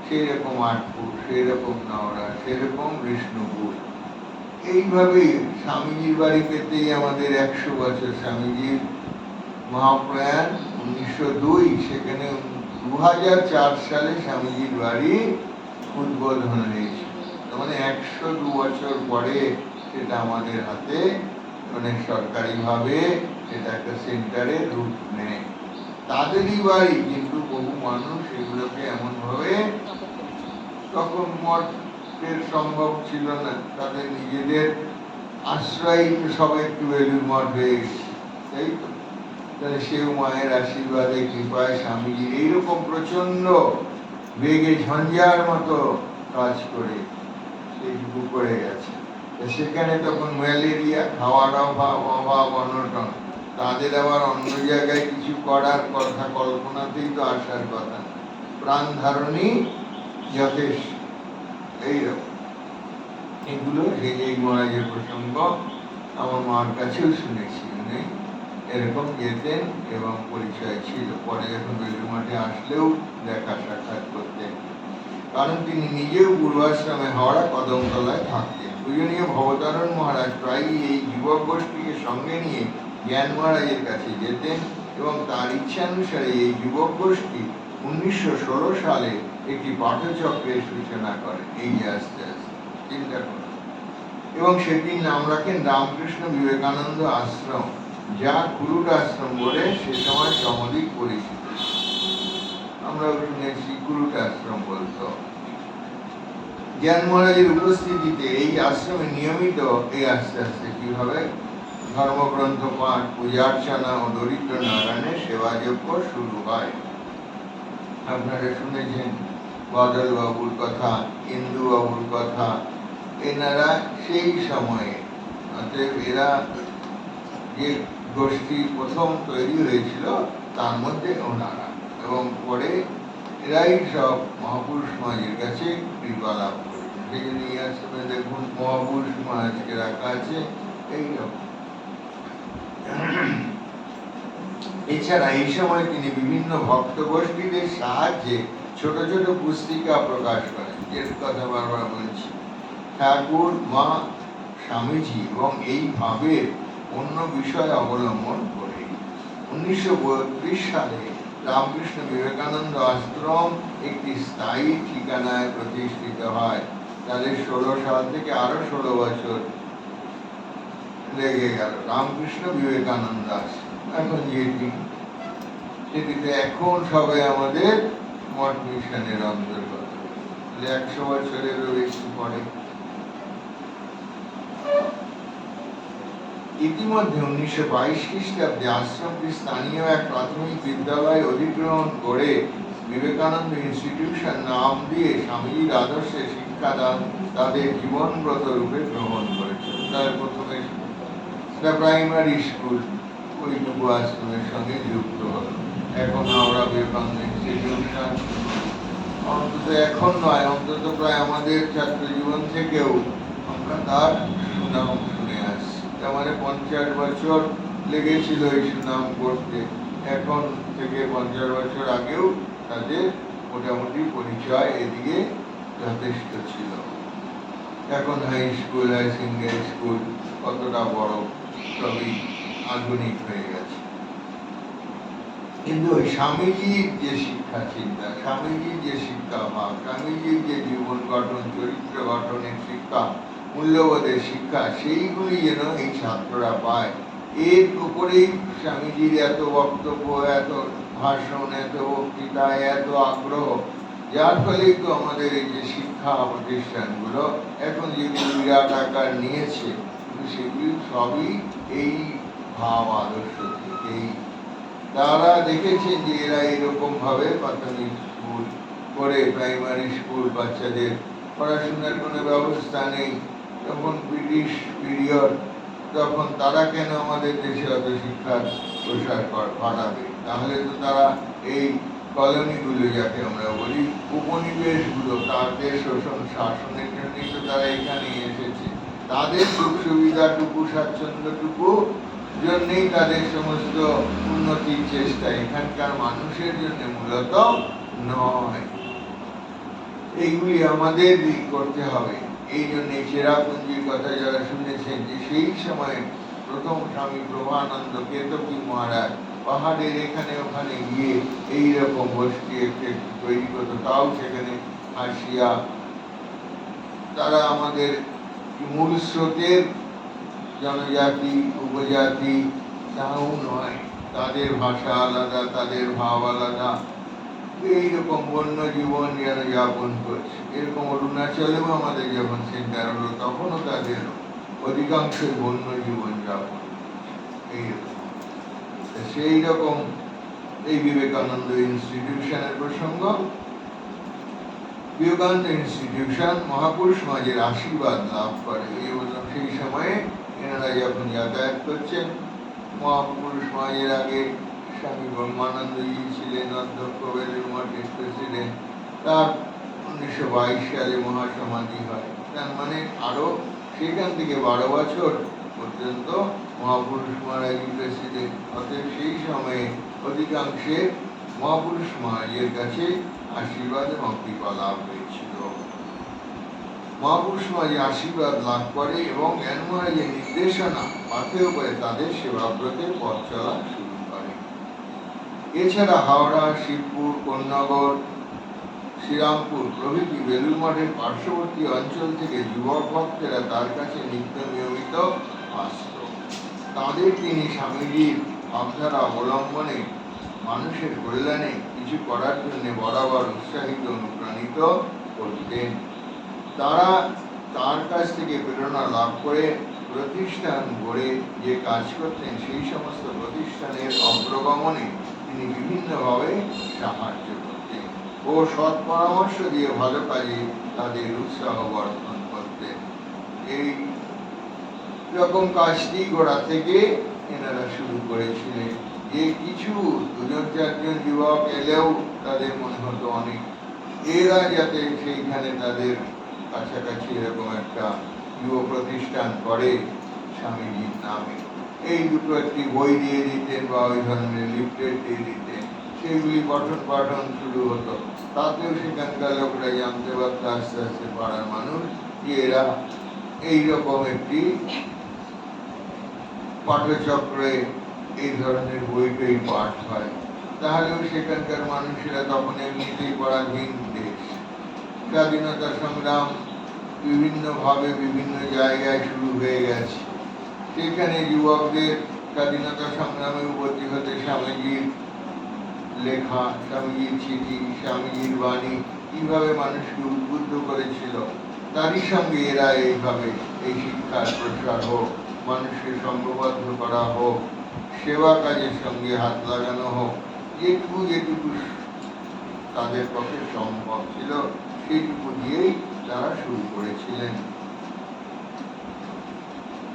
সেই রকম আটপুর, সেই রকম নওড়া, সেরকম বিষ্ণুপুর। এইভাবেই স্বামীজির বাড়ি পেতেই আমাদের 100 বছর, স্বামীজির মহাপ্রয়াণ 1902, সেখানে 2004 সালে স্বামীজির বাড়ি উদ্বোধন হয়েছিল, মানে 102 বছর পরে সেটা আমাদের হাতে, মানে সরকারিভাবে সেটা একটা সেন্টারের রূপ নেয়। তাদেরই বাড়ি, কিন্তু বহু মানুষ এগুলোকে এমনভাবে, তখন মঠের সম্ভব ছিল না, তাদের নিজেদের আশ্রয় সবাই একটু বেলুড় মঠ হয়ে গেছে, তাই তো? তাহলে সেও মায়ের আশীর্বাদে কৃপায় স্বামীজির এইরকম প্রচন্ড বেগে ঝঞ্ঝার মতো কাজ করে সেইটুকু করে গেছে। সেখানে তখন ম্যালেরিয়া, খাওয়ার অভাব অনটন, তাদের আবার অন্য জায়গায় কিছু করার কথা কল্পনাতেই তো আসার কথা, প্রাণ ধারণই যথেষ্ট, এইরকম। এগুলো সেই মহারাজের প্রসঙ্গ আমার মার কাছেও শুনেছি, উনি এরকম যেতেন এবং পরিচয় ছিল, পরে যখন বেলুড় মঠে আসলেও দেখা সাক্ষাৎ করতেন, কারণ তিনি নিজেও পূর্বাশ্রমে হাওড়া কদমতলায় থাকতেন। পূজনীয় ভবতারণ মহারাজ প্রায়ই এই যুবক গোষ্ঠীকে সঙ্গে নিয়ে জ্ঞান মহারাজের কাছে যেতেন, এবং তার ইচ্ছানুসারে এই যুবক গোষ্ঠী 1916 সালে একটি পাঠচক্রের সূচনা করেন, এই যে আস্তে আস্তে, চিন্তা করুন, এবং সেটির নাম রাখেন রামকৃষ্ণ বিবেকানন্দ আশ্রম, যা কুরুট আশ্রম বলে সে সময় সমধিক পরিচিত। আমরা শুনেছি কুরুট আশ্রম বলতো। জ্ঞান মহারাজের উপস্থিতিতে এই আশ্রমে নিয়মিত এই আস্তে আস্তে কি হবে, ধর্মগ্রন্থ পাঠ, পূজার্চনা ও দরিদ্র নারায়ণের সেবাযজ্ঞ শুরু হয়। আপনারা শুনেছেন বদল বাবুর কথা, ইন্দু বাবুর কথা, এনারা সেই সময়ে, অতএব এরা যে গোষ্ঠী প্রথম তৈরি হয়েছিল তার মধ্যে ওনারা, এবং পরে এরাই সব মহাপুরুষ মহারাজের কাছে কৃপা লাভ করেছেন। সেই জন্য এই আশ্রমে দেখুন মহাপুরুষ মহারাজকে রাখা আছে এইরকম। এছাড়া এই সময় তিনি বিভিন্ন ভক্ত গোষ্ঠীদের সাহায্যে ছোট ছোট পুস্তিকা প্রকাশ করেন, এর কথা বারবার বলছি। ঠাকুর, মা, স্বামীজি এবং এই ভাবের অন্য বিষয় অবলম্বন করে 1932 সালে রামকৃষ্ণ বিবেকানন্দ আশ্রম একটি স্থায়ী ঠিকানায় প্রতিষ্ঠিত হয়। তাদের 16 সাল থেকে আরো 16 বছর লেগে গেল রামকৃষ্ণ বিবেকানন্দ আশ্রম, এখন সেটিতে এখন সবে আমাদের মঠ মিশনের অন্তর্গত, 100 বছরেরও বেশি পরে। ইতিমধ্যে 1922 খ্রিস্টাব্দে আশ্রমটি স্থানীয় এক প্রাথমিক বিদ্যালয় অধিগ্রহণ করে বিবেকানন্দ ইনস্টিটিউশন নাম দিয়ে স্বামীজির আদর্শে শিক্ষাদান তাদের জীবনব্রত রূপে গ্রহণ করেছে। তার প্রথমে প্রাইমারি স্কুল, ওই যুব আশ্রমের সঙ্গে যুক্ত হলো। এখন হাওড়া বিবেকানন্দ ইনস্টিটিউশন অন্তত এখন নয়, অন্তত প্রায় আমাদের ছাত্র জীবন থেকেও আমরা তার সুনাম শুনে আসছি। আমাদের 50 বছর লেগেছিল এই সুনাম করতে, এখন থেকে 50 বছর আগেও তাদের মোটামুটি পরিচয় এদিকে যথেষ্ট ছিল। এখন high school, high secondary school কতটা বড়, সবই আধুনিক হয়ে গেছে। কিন্তু ওই স্বামীজির যে শিক্ষা চিন্তা, স্বামীজির যে শিক্ষা ভাব, স্বামীজির যে জীবন গঠন, চরিত্র গঠনের শিক্ষা, মূল্যবোধের শিক্ষা, সেইগুলি যেন এই ছাত্ররা পায়। এর উপরেই স্বামীজির এত বক্তব্য, এত ভাষণ, এত বক্তৃতা, এত আগ্রহ, যার ফলেই তো আমাদের এই যে শিক্ষা প্রতিষ্ঠানগুলো এখন যেগুলি বিরাট আকার নিয়েছে, সেগুলি সবই এই ভাব আদর্শ থেকেই। তারা দেখেছেন যে এরা এরকম ভাবে প্রাথমিক স্কুল করে, প্রাইমারি স্কুল, বাচ্চাদের পড়াশোনার কোনো ব্যবস্থা নেই। তখন ব্রিটিশ পিরিয়ড, তখন তারা কেন আমাদের দেশে অত শিক্ষার প্রসার ঘটাবে? তাহলে তো তারা এই কলোনিগুলো, যাকে আমরা বলি উপনিবেশগুলো, তাদের শোষণ শাসনের জন্যই তো তারা এখানে এসেছে। তাদের সুখ সুবিধাটুকু, স্বাচ্ছন্দ্যটুকু জন্যই তাদের সমস্ত উন্নতির চেষ্টা, এখানকার মানুষের জন্য মূলত নয়। এইগুলি আমাদের করতে হবে। এই জন্য চেরাপুঞ্জির কথা যারা শুনেছেন, যে সেই সময় প্রথম স্বামী প্রভানন্দ কেতকী মহারাজ পাহাড়ের এখানে ওখানে গিয়ে এইরকম গোষ্ঠী একটু তৈরি করতো, তাও সেখানে আসিয়া তারা আমাদের মূল স্রোতের জনজাতি, উপজাতি তাও নয়, তাদের ভাষা আলাদা, তাদের ভাব আলাদা, এইরকম বন্য জীবন যেন যাপন করছে। এরকম অরুণাচলেও আমাদের যখন সেন্টার হলো, তখনও তাদের অধিকাংশই বন্য জীবন যাপন এইরকম। সেই রকম এই বিবেকানন্দ ইনস্টিটিউশনের প্রসঙ্গ। বিবেকানন্দ ইনস্টিটিউশন মহাপুরুষ সমাজের আশীর্বাদ লাভ করে। সেই সময়ে এনারা যখন যাতায়াত করছেন, মহাপুরুষ সমাজের আগে স্বামী ব্রহ্মানন্দজি ছিলেন অধ্যক্ষ, বেলুড় মঠের প্রেসিডেন্ট। তার 1922 সালে মহাসমাধি হয়। তার মানে আরো সেখান থেকে 12 বছর পর্যন্ত মহাপুরুষ মহারাজই প্রেসিডেন্ট। অতএব সেই সময়ে অধিকাংশে মহাপুরুষ সমাজের কাছে আশীর্বাদ এবং কৃপা লাভ হয়েছিল। মহাপুরুষ সমাজে আশীর্বাদ লাভ করে এবং জ্ঞান মহারাজের নির্দেশনা পাথেয় করে তাদের সেবাব্রতের পথ চলা শুরু করে। এছাড়া হাওড়া, শিবপুর, কোন্নগর, শ্রীরামপুর প্রভৃতি বেলুড় মঠের পার্শ্ববর্তী অঞ্চল থেকে যুবক ভক্তেরা তার কাছে নিত্য নিয়মিত আসত। তাদের তিনি স্বামীজির ভাবধারা অবলম্বনে মানুষের কল্যাণে কিছু করার জন্য বরাবর উৎসাহিত, অনুপ্রাণিত করতেন। তারা তার কাছ থেকে প্রেরণা লাভ করে প্রতিষ্ঠান গড়ে যে কাজ করতেন, সেই সমস্ত প্রতিষ্ঠানের অগ্রগমনে তিনি বিভিন্নভাবে সাহায্য করতেন ও সৎ পরামর্শ দিয়ে ভালো কাজে তাদের উৎসাহ বর্ধন করতেন। এই রকম কাজটি গোড়া থেকে এনারা শুরু করেছিলেন। যে কিছু 2-4 যুবক এলেও তাদের মনে হতো অনেক, এরা যাতে সেইখানে তাদের কাছাকাছি এরকম একটা যুব প্রতিষ্ঠান করে স্বামীজির নামে। এই দুটো একটি বই দিয়ে দিতেন বা ওই ধরনের লিফলেট দিয়ে দিতেন, সেগুলি পঠন পাঠন শুরু হতো। তাতেও সেখানকার লোকরা জানতে পারত আস্তে আস্তে, পাড়ার মানুষ, যে এরা এইরকম একটি পাঠচক্রে এই ধরনের বইটাই পাঠ হয়। তাহলেও সেখানকার মানুষেরা তখন এমনিতেই পরাধীন দেশ, স্বাধীনতা সংগ্রাম বিভিন্নভাবে বিভিন্ন জায়গায় শুরু হয়ে গেছে। সেখানে যুবকদের স্বাধীনতা সংগ্রামে উপস্থিত হতে স্বামীজির লেখা, স্বামীজির চিঠি, স্বামীজির বাণী কিভাবে মানুষকে উদ্বুদ্ধ করেছিল, তারই সঙ্গে এরা এইভাবে এই শিক্ষার প্রসার হোক, মানুষকে সংঘবদ্ধ করা হোক, সেবা কাজের সঙ্গে হাত লাগানো হোক, যেটুকু যেটুকু তাদের পক্ষে সম্ভব ছিল সেইটুকু দিয়েই তারা শুরু করেছিলেন।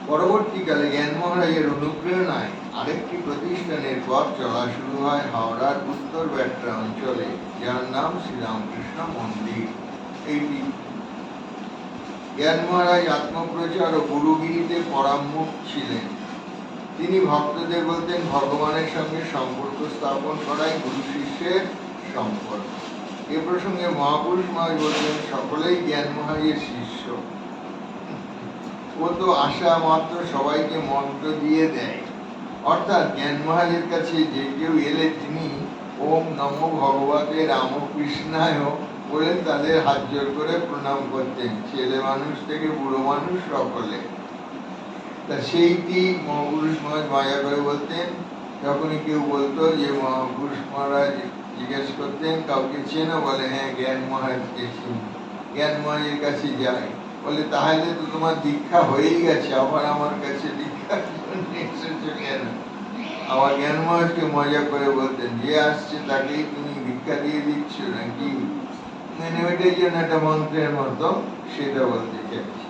পরবর্তীকালে জ্ঞান মহারাজের অনুপ্রেরণায় আরেকটি প্রতিষ্ঠানের পথ চলা শুরু হয় হাওড়ার উত্তর ব্যাট্রা অঞ্চলে, যার নাম শ্রীরামকৃষ্ণ মন্দির। এইটি জ্ঞান মহারাজ আত্মপ্রচার ও গুরুগিরিতে পরামুখ ছিলেন। তিনি ভক্তদের বলতেন, ভগবানের সঙ্গে সম্পর্ক স্থাপন করাই গুরু শিষ্যের সম্পর্ক। এ প্রসঙ্গে মহাপুরুষ মহারাজ বলতেন, সকলেই জ্ঞান মহারাজের শিষ্য। ও তো আসা মাত্র সবাইকে মন্ত্র দিয়ে দেয়। অর্থাৎ জ্ঞান মহারাজের কাছে যে কেউ এলে তিনি ওম নমো ভগবতে রামকৃষ্ণায় বলে তাদের হাত জোর করে প্রণাম করতেন, ছেলে মানুষ থেকে বুড়ো মানুষ সকলে। তা সেইটি মহাপুরুষ মহারাজ মজা করে বলতেন। যখনই কেউ বলতো যে মহাপুরুষ মহারাজ জিজ্ঞেস করতেন, কাউকে চেনো? বলে হ্যাঁ, জ্ঞান মহারাজকে চিনি। জ্ঞান মহারাজের কাছে যায়, বলে তাহলে তো তোমার দীক্ষা হয়েই গেছে, আবার আমার কাছে দীক্ষা এসেছো কেন? আবার জ্ঞান মহারাজকে মজা করে বলতেন, যে আসছে তাকেই তুমি দীক্ষা দিয়ে দিচ্ছ নাকি? মানে ওইটাই যেন একটা মন্ত্রের মতো, সেটা বলতে চাইছি।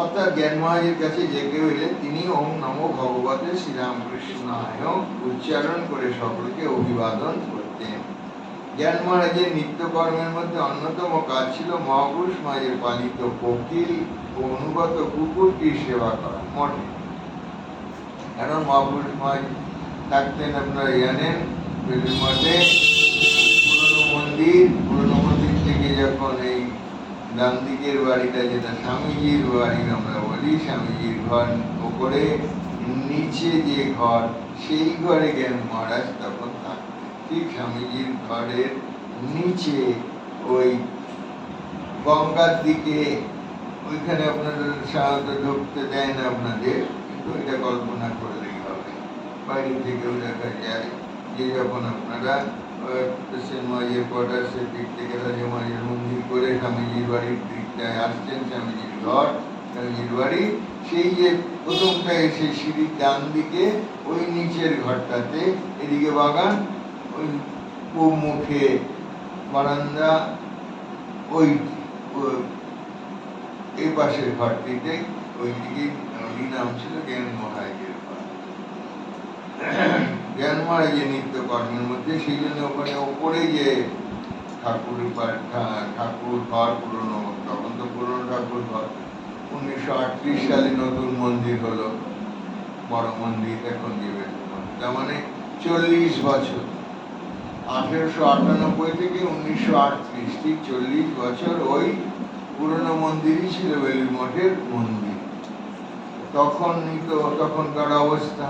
অর্থাৎ জ্ঞান মহারাজের কাছে যে কেউ এলে তিনি ওম নমো ভগবতে শ্রীরামকৃষ্ণায় উচ্চারণ করে সকলকে অভিবাদন করতেন। জ্ঞান মহারাজের নিত্যকর্মের মধ্যে অন্যতম কাজ ছিল মহাপুরুষ মহারাজের পালিত কোকিল ও অনুগত কুকুরটির সেবা করা মঠে। কারণ মহাপুরুষ মহারাজ থাকতেন, আপনারা জানেন, বেলুড় মঠে পুরনো মন্দির থেকে যখন এই ডান দিকের বাড়িটা, যেটা স্বামীজির বাড়ি আমরা বলি, স্বামীজির ঘর ওপরে নিচে যে ঘর, সেই ঘরে জ্ঞান মহারাজ তখন থাকতেন। ঠিক স্বামীজির ঘরের নিচে ওই গঙ্গার দিকে, ওইখানে আপনাদের সাধারণত ঢুকতে দেয় না আপনাদের, কিন্তু এটা কল্পনা করলেই হবে, বাইরে থেকেও দেখা যায় যে যখন আপনারা মাঝের কোয়ার্টার্সের দিক থেকে রাজা মাঝের মন্দির করে স্বামীজির বাড়ির দিকটায় আসছেন, স্বামীজির ঘর, স্বামীজির বাড়ি, সেই যে প্রথমটা এসে সিঁড়ির ডান দিকে ওই নিচের ঘরটাতে, এদিকে বাগান, ওই পূব মুখে বারান্দা, ওই এই পাশের ঘরটিতে, ওই দিকে নাম ছিল জ্ঞান মহারাজের ঘর। জ্ঞান মহারাজের নিত্য কর্মের মধ্যে সেই জন্য ওখানে ওপরে যে ঠাকুর ঘর পুরনো, তখন তো পুরনো ঠাকুর ঘর, 1938 সালে নতুন মন্দির হলো, বড় মন্দির এখন যে তার মানে 40 বছর, 1898 থেকে 1938, ঠিক 40 বছর ওই পুরনো মন্দিরই ছিল বেলুড় মঠের মন্দির। তখনকার অবস্থা,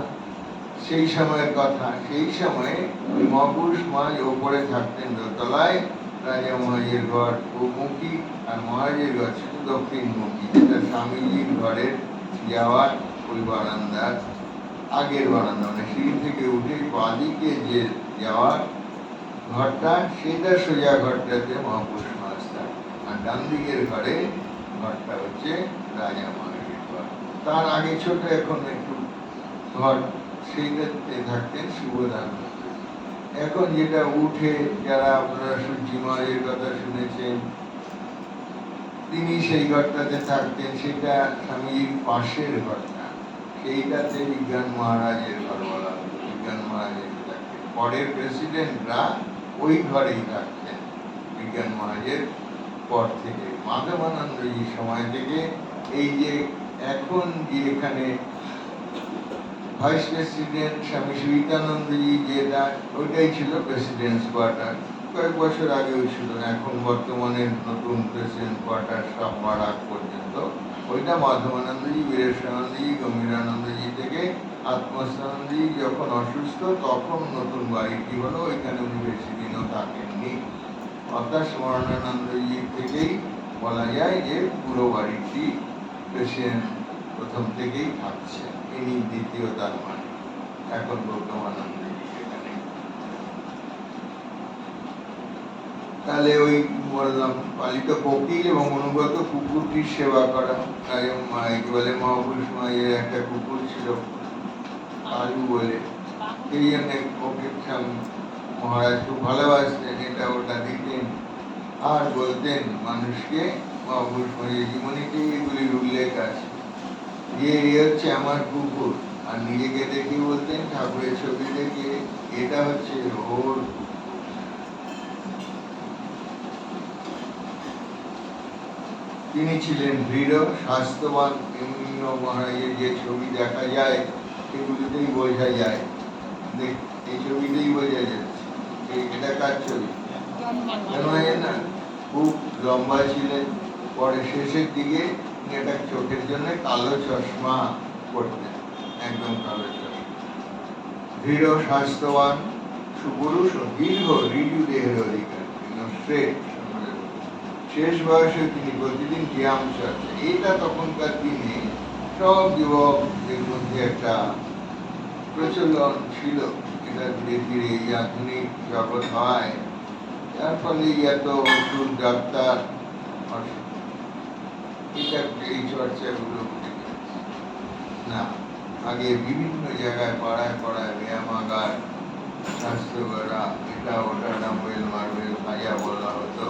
সেই সময়ের কথা। সেই সময়ে ওই মহাপুরুষ মহারাজ ওপরে থাকতেন দোতলায়, রাজা মহারাজের ঘর পূর্বমুখী আর মহারাজের ঘর ছিল দক্ষিণমুখী, যেটা স্বামীজির ঘরের যাওয়ার ওই বারান্দার আগের বারান্দা, মানে সিঁড়ি থেকে উঠে বাদিকে যে যাওয়ার ঘরটা, সেটা সোজা ঘরটাতে মহাপুরুষ মহারাজ থাকতেন। আর ডান দিকের ঘরটা হচ্ছে রাজা মহারাজের ঘর। তার আগে ছোট এখন একটু ঘর, সেইটাতে থাকতেন শুভদানন্দ। এখন যেটা উঠে, যারা আপনারা সূর্যি মহারাজের কথা শুনেছেন, তিনি সেই ঘরটাতে থাকতেন, সেটা স্বামীজির পাশের ঘরটা, সেইটাতে বিজ্ঞান মহারাজের ঘর বলা হতো। বিজ্ঞান মহারাজের থাকতেন, পরের প্রেসিডেন্টরা ওই ঘরেই থাকতেন বিজ্ঞান মহারাজের পর থেকে। মাধবানন্দজির সময় থেকে এই যে এখন যে এখানে ভাইস প্রেসিডেন্ট স্বামী সুবিতানন্দজি, যেটা ওইটাই ছিল প্রেসিডেন্টস কোয়ার্টার, কয়েক বছর আগেও ছিল। এখন বর্তমানে নতুন প্রেসিডেন্ট কোয়ার্টার সব বাড়াক পর্যন্ত, ওইটা মাধবানন্দজি, বীরেশ্বরানন্দজি, গম্ভীরানন্দজি থেকে আত্মস্থানন্দজি যখন অসুস্থ তখন নতুন বাড়িটি হলো, ওইখানে উনি বেশি দিনও থাকেননি। অর্থাৎ স্মরণানন্দজি থেকেই বলা যায় যে পুরো বাড়িটি প্রেসিডেন্ট প্রথম থেকেই থাকছে, ইনি দ্বিতীয় তার মানে। এখন গৌতমানন্দজি এখানে। তাহলে ওই বললাম, পালিত কোকিল এবং অনুগত কুকুরটির সেবা করা। বলে মহাপুরুষ মায়ের একটা কুকুর ছিল কালু বলে, সেই জন্য ওকে মহারাজ খুব ভালোবাসতেন, এটা ওটা দিতেন। আর বলতেন মানুষকে, মহাপুরুষ মায়ের জীবনীতে এগুলির উল্লেখ আছে, যে হচ্ছে আমার কুকুর, আর নিজেকে দেখে বলতেন ঠাকুরের ছবি দেখে, এটা হচ্ছে ওর। তিনি ছিলেন দৃঢ়, স্বাস্থ্যবান। মহারাজের যে ছবি দেখা যায় সেগুলিতেই বোঝা যায়, এই ছবিতেই বোঝা যাচ্ছে এটা কার ছবি। না, খুব লম্বা ছিলেন। পরে শেষের দিকে এটা চোখের জন্য কালো চশমা পরতেন, একদম কালো চশমা। দৃঢ়, স্বাস্থ্যবান, সুপুরুষ ও দীর্ঘ ঋজু দেহের অধিকারী, শেষ বয়সে তিনি প্রতিদিন ব্যায়াম চর্চা, এটা তখনকার দিনে সব যুবকদের মধ্যে একটা প্রচলন ছিল। এটা ধীরে ধীরে এই আধুনিক জগৎ হয়, যার ফলে এত ওষুধ, ডাক্তার, এই চর্চাগুলো না। আগে বিভিন্ন জায়গায় পাড়ায় পাড়ায় ব্যায়ামাগার, স্বাস্থ্যকরা, এটা ওটা ডাম্বেল মার্বেল ভাজা বলা হতো,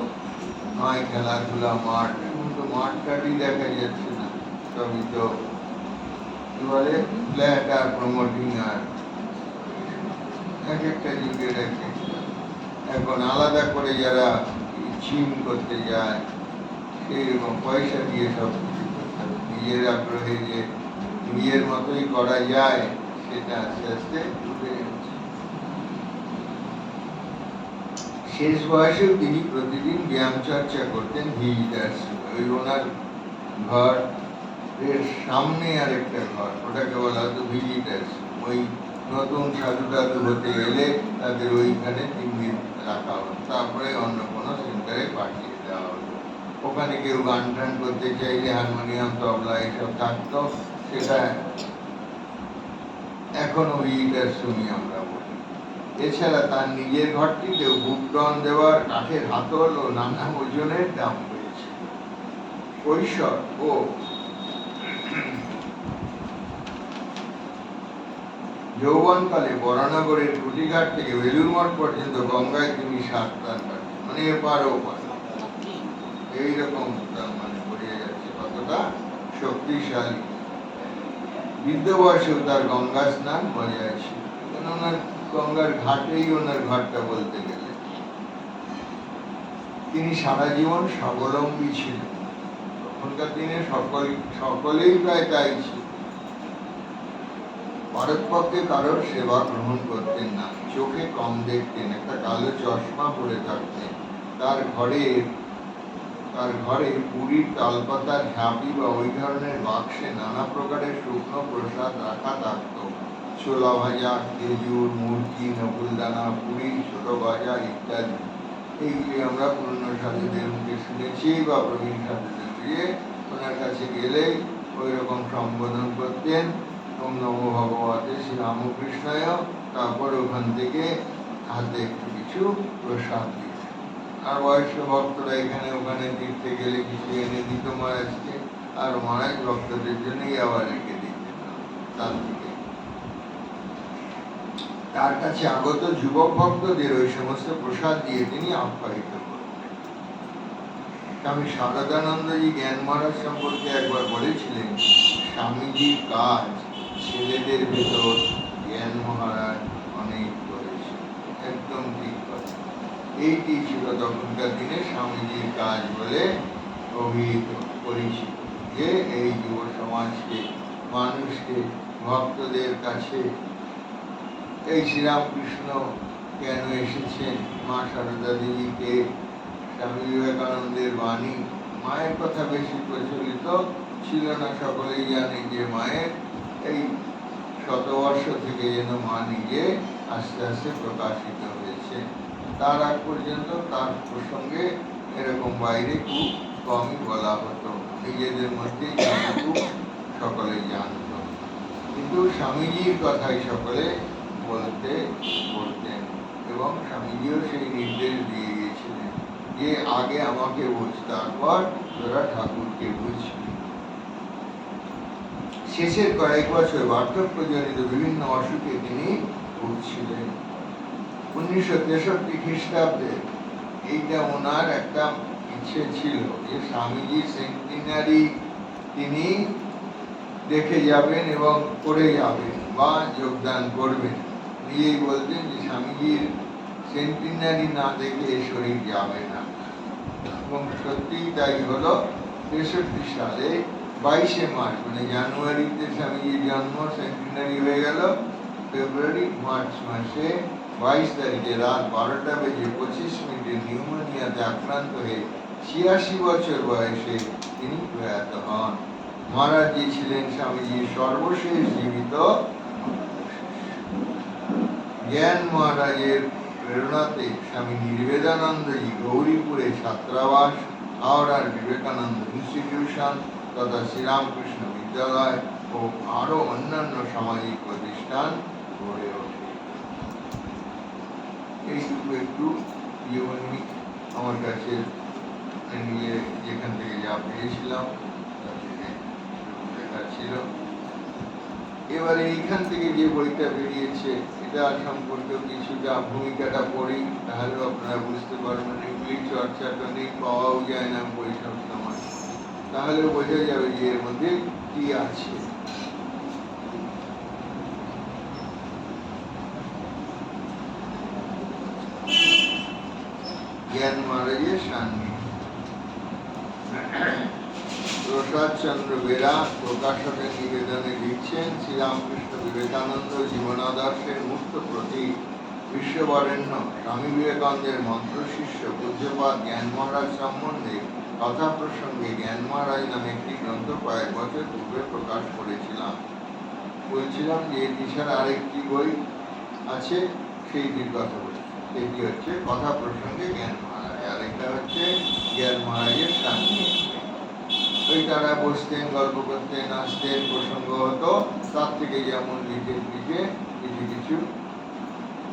নয় খেলাধুলা মাঠ। এখন তো মাঠ টাটই দেখা যাচ্ছে না, সবই তো কি বলে ফ্ল্যাট আর প্রমোটিং। আর এক একটা যুগের এক একটা, এখন আলাদা করে যারা জিম করতে যায় সেইরকম পয়সা দিয়ে সব কিছু করতে হবে। নিজের আগ্রহে যে নিজের মতোই করা যায় সেটা আস্তে আস্তে উঠে যাচ্ছে। শেষ বয়সেও তিনি প্রতিদিন ব্যায়াম চর্চা করতেন ভিজিটার্স। ওই ওনার ঘর এর সামনে আর একটা ঘর, ওটাকে বলা হতো ভিজিটার্স। ওই নতুন সাধু টাধু হতে এলে তাদের ওইখানে 3 দিন রাখা হতো, তারপরে অন্য কোনো সেন্টারে পাঠিয়ে দেওয়া হতো। ওখানে কেউ গান টান করতে চাইলে হারমোনিয়াম, তবলা এসব থাকতো, সেটা এখনো ভিজিটার্স রুমই আমরা বলি। এছাড়া তার নিজের ঘরটিতেও বুকডন দেওয়ার কাঠের হাতল ও নানা ওজনের দাম হয়েছে। কৈশোর ও যৌবনকালে বরানগরের কুটিঘাট থেকে বেলুর মঠ পর্যন্ত গঙ্গায় তিনি সাঁতার কাটেন, মানে এপার ওপার এইরকম, মানে বোঝা যাচ্ছে কতটা শক্তিশালী। বৃদ্ধ বয়সেও তার গঙ্গা স্নান বজায় ছিল, ওনার গঙ্গার ঘাটেই ওনার ঘরটা বলতে গেলে। তিনি সারা জীবন স্বাবলম্বী ছিলেন, তখনকার দিনে সকলেই প্রায় তাই ছিল। পারতপক্ষে কারোর সেবা গ্রহণ করতেন না, চোখে কম দেখতেন, একটা কালো চশমা পরে থাকতেন। তার ঘরে পুরীর তালপাতার ঝাঁপি বা ওই ধরনের বাক্সে নানা প্রকারের শুকনো প্রসাদ রাখা থাকত। ছোলা ভাজা, খেজুর, মুরগি, নকুলদানা, পুরী, ছোট ভাজা ইত্যাদি। এইগুলি আমরা পুরনো সাধুদের মুখে শুনেছি বা প্রবীণ সাধুদের দিয়ে ওনার কাছে গেলেই ওই রকম সম্বোধন করতেন, ওম নমো ভগবতে শ্রী রামকৃষ্ণায়। তারপর ওখান থেকে হাতে একটু কিছু প্রসাদ দিত। আর বয়স্ক ভক্তরা এখানে ওখানে তীর্থে গেলে কিছু এনে দিত মহারাজকে, আর মহারাজ ভক্তদের জন্যই আবার রেখে দিতেন তার থেকে। তার কাছে আগত যুবক ভক্তদের ওই সমস্ত প্রসাদ দিয়ে তিনি আপ্যায়িত করতেন। স্বামী শারদানন্দজি জ্ঞান মহারাজ সম্পর্কে একবার বলেছিলেন, স্বামীজির কাজ ছেলেদের ভেতর জ্ঞান মহারাজ অনেক করেছে। একদম ঠিক কথা। এইটি ছিল তখনকার দিনে স্বামীজির কাজ বলে অভিহিত করেছিল, যে এই যুব সমাজকে, মানুষকে, ভক্তদের কাছে এই শ্রীরামকৃষ্ণ কেন এসেছেন, মা সারদা দেবীকে, স্বামী বিবেকানন্দের বাণী। মায়ের কথা বেশি প্রচলিত ছিল না, সকলেই জানে যে মায়ের এই শতবর্ষ থেকে যেন মা নিজে আস্তে আস্তে প্রকাশিত হয়েছে। তার আগ পর্যন্ত তার প্রসঙ্গে এরকম বাইরে খুব কমই বলা হতো, নিজেদের মধ্যেই সকলে জানত। কিন্তু স্বামীজির কথাই সকলে বলতেন, এবং স্বামীজিও সেই নির্দেশ দিয়ে গিয়েছিলেন যে আগে আমাকে বুঝ, তারপর তোরা ঠাকুরকে বুঝবি। শেষের কয়েক বছর বার্ধক্যজনিত বিভিন্ন অসুখে তিনি ভুগছিলেন। 1963 খ্রিস্টাব্দে এইটা ওনার একটা ইচ্ছে ছিল যে স্বামীজি সেন্টিনারি তিনি দেখে যাবেন এবং করে যাবেন। বা যোগদান করবেন। নিজেই বলতেন যে স্বামীজির সেন্টিনারি না দেখে শরীর যাবে না, এবং সত্যিই তাই হলো। 63 সালে 22শে মার্চ, মানে জানুয়ারিতে স্বামীজির জন্ম, সেন্টিনারি হয়ে গেল ফেব্রুয়ারি মার্চ মাসে 22 তারিখে রাত 12টা বেজে 25 মিনিটে নিউমোনিয়াতে আক্রান্ত হয়ে 86 বছর বয়সে তিনি প্রয়াত হন। মহারাজজি ছিলেন স্বামীজির সর্বশেষ জীবিত। জ্ঞান মহারাজের প্রেরণাতে স্বামী নির্বেদানন্দজি গৌরীপুরে ছাত্রাবাস, হাওড়ার বিবেকানন্দ ইনস্টিটিউশন তথা শ্রীরামকৃষ্ণ বিদ্যালয় ও আরো অন্যান্য সামাজিক প্রতিষ্ঠান গড়ে ওঠে। এইটুকু একটু জীবনী আমার কাছে নিয়ে যেখান থেকে যা পেয়েছিলাম লেখা ছিল। এবারে এইখান থেকে যে বইটা বেরিয়েছে এটা সম্পর্কে কিছুটা ভূমিকাটা পড়ি, তাহলেও আপনারা বুঝতে পারবেন। এগুলি চর্চাটা নেই, পাওয়াও যায় না বই সব সময়, তাহলে বোঝা যাবে যে এর মধ্যে কি আছে। জ্ঞান মহারাজের সান্নিধ্য। প্রসাদ চন্দ্র বেরা প্রকাশকের নিবেদনে লিখছেন, শ্রীরামকৃষ্ণ বিবেকানন্দ জীবনাদর্শের মুক্ত প্রতীক, বিশ্ববরেণ্য স্বামী বিবেকানন্দের মন্ত্র শিষ্য পূজ্যপাদ জ্ঞান মহারাজ সম্বন্ধে কথা প্রসঙ্গে জ্ঞান মহারাজ নামে একটি গ্রন্থ কয়েক বছর পূর্বে প্রকাশ করেছিলাম। বলছিলাম যে এটি ছাড়া আরেকটি বই আছে, সেইটির কথা বলছি। সেটি হচ্ছে কথা প্রসঙ্গে জ্ঞান মহারাজ, আর এটা হচ্ছে জ্ঞান মহারাজের সান্নিধ্য। ওই তারা বসতেন, গল্প করতেন, আসতেন, প্রসঙ্গ হতো, তার থেকে যেমন লিখে লিখে কিছু কিছু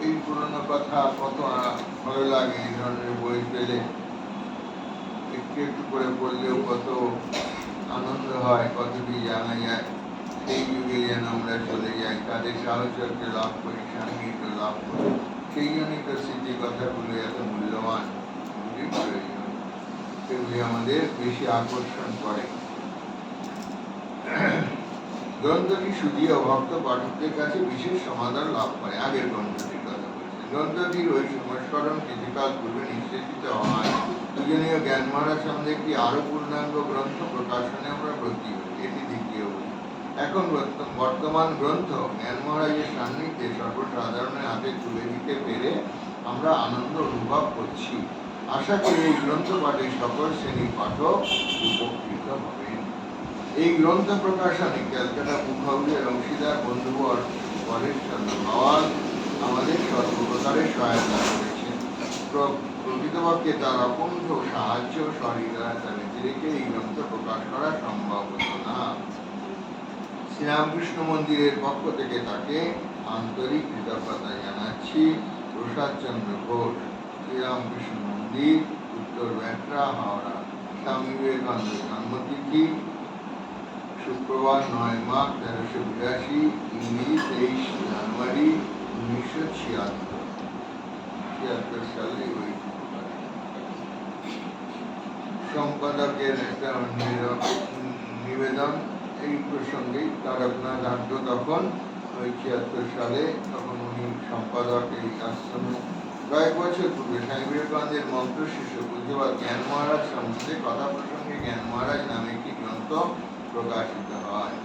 এই পুরনো কথা কত ভালো লাগে। এই ধরনের বই পেলে একটু একটু করে পড়লেও কত আনন্দ হয়, কত কি জানা যায়। সেই যুগে যেন আমরা চলে যাই, তাদের সাহচর্য লাভ করি, সান্নিধ্য লাভ করি। সেই জন্যই তো স্মৃতি কথাগুলো এত মূল্যবান, খুবই প্রয়োজন। সেগুলি আমাদের বেশি আকর্ষণ করে। গ্রন্থটি শুধুও ভক্ত পাঠকদের কাছে বিশেষ সমাদর লাভ করে। আগের গ্রন্থটির কথা বলছে। গ্রন্থটির ওই সংস্করণ কিছুকাল পূর্বে নিঃশেষিত হয়। দুজনীয় জ্ঞান মহারাজ সম্বন্ধে একটি আরো পূর্ণাঙ্গ গ্রন্থ প্রকাশনে আমরা ব্রতী হই। এটি দ্বিতীয় বই। এখন বর্তমান গ্রন্থ জ্ঞান মহারাজের সান্নিধ্যে সর্বসাধারণের হাতে তুলে দিতে পেরে আমরা আনন্দ অনুভব করছি। আশা করি এই গ্রন্থ পাঠে সকল শ্রেণীর পাঠক উপকৃত হবেন। এই গ্রন্থ প্রকাশনে ক্যালকাটা বুক হাউসের অংশীদার বন্ধুবর পরেশ চন্দ্র ভাওয়াল আমাদের সর্বপ্রকারের সহায়তা করেছেন। প্রকৃতপক্ষে তার অকুণ্ঠ সাহায্য সহৃদয়তা ব্যতিরেকে এই গ্রন্থ প্রকাশ করা সম্ভব হতো না। শ্রীরামকৃষ্ণ মন্দিরের পক্ষ থেকে তাকে আন্তরিক কৃতজ্ঞতা জানাচ্ছি। প্রসাদ চন্দ্র ঘোষ, শ্রীরামকৃষ্ণ মন্দির, উত্তর ব্যাটরা, হাওড়া। স্বামী বিবেকানন্দ জন্মতিথি শুক্রবার 9 মাঘ 1382, ইংরেজি 23 জানুয়ারি 1976 সালে। ওই সম্পাদকের একটা নিবেদন এই প্রসঙ্গেই তারকনাথ আড্ড তখন ওই 76 সালে, তখন উনি সম্পাদক এই আশ্রমে। কয়েক বছর পূর্বে স্বামী বিবেকানন্দের মন্ত্র শিষ্য পূজ্যপাদ জ্ঞান মহারাজ সম্বন্ধে কথা প্রসঙ্গে জ্ঞান মহারাজ নামে একটি গ্রন্থ প্রকাশিত হয়।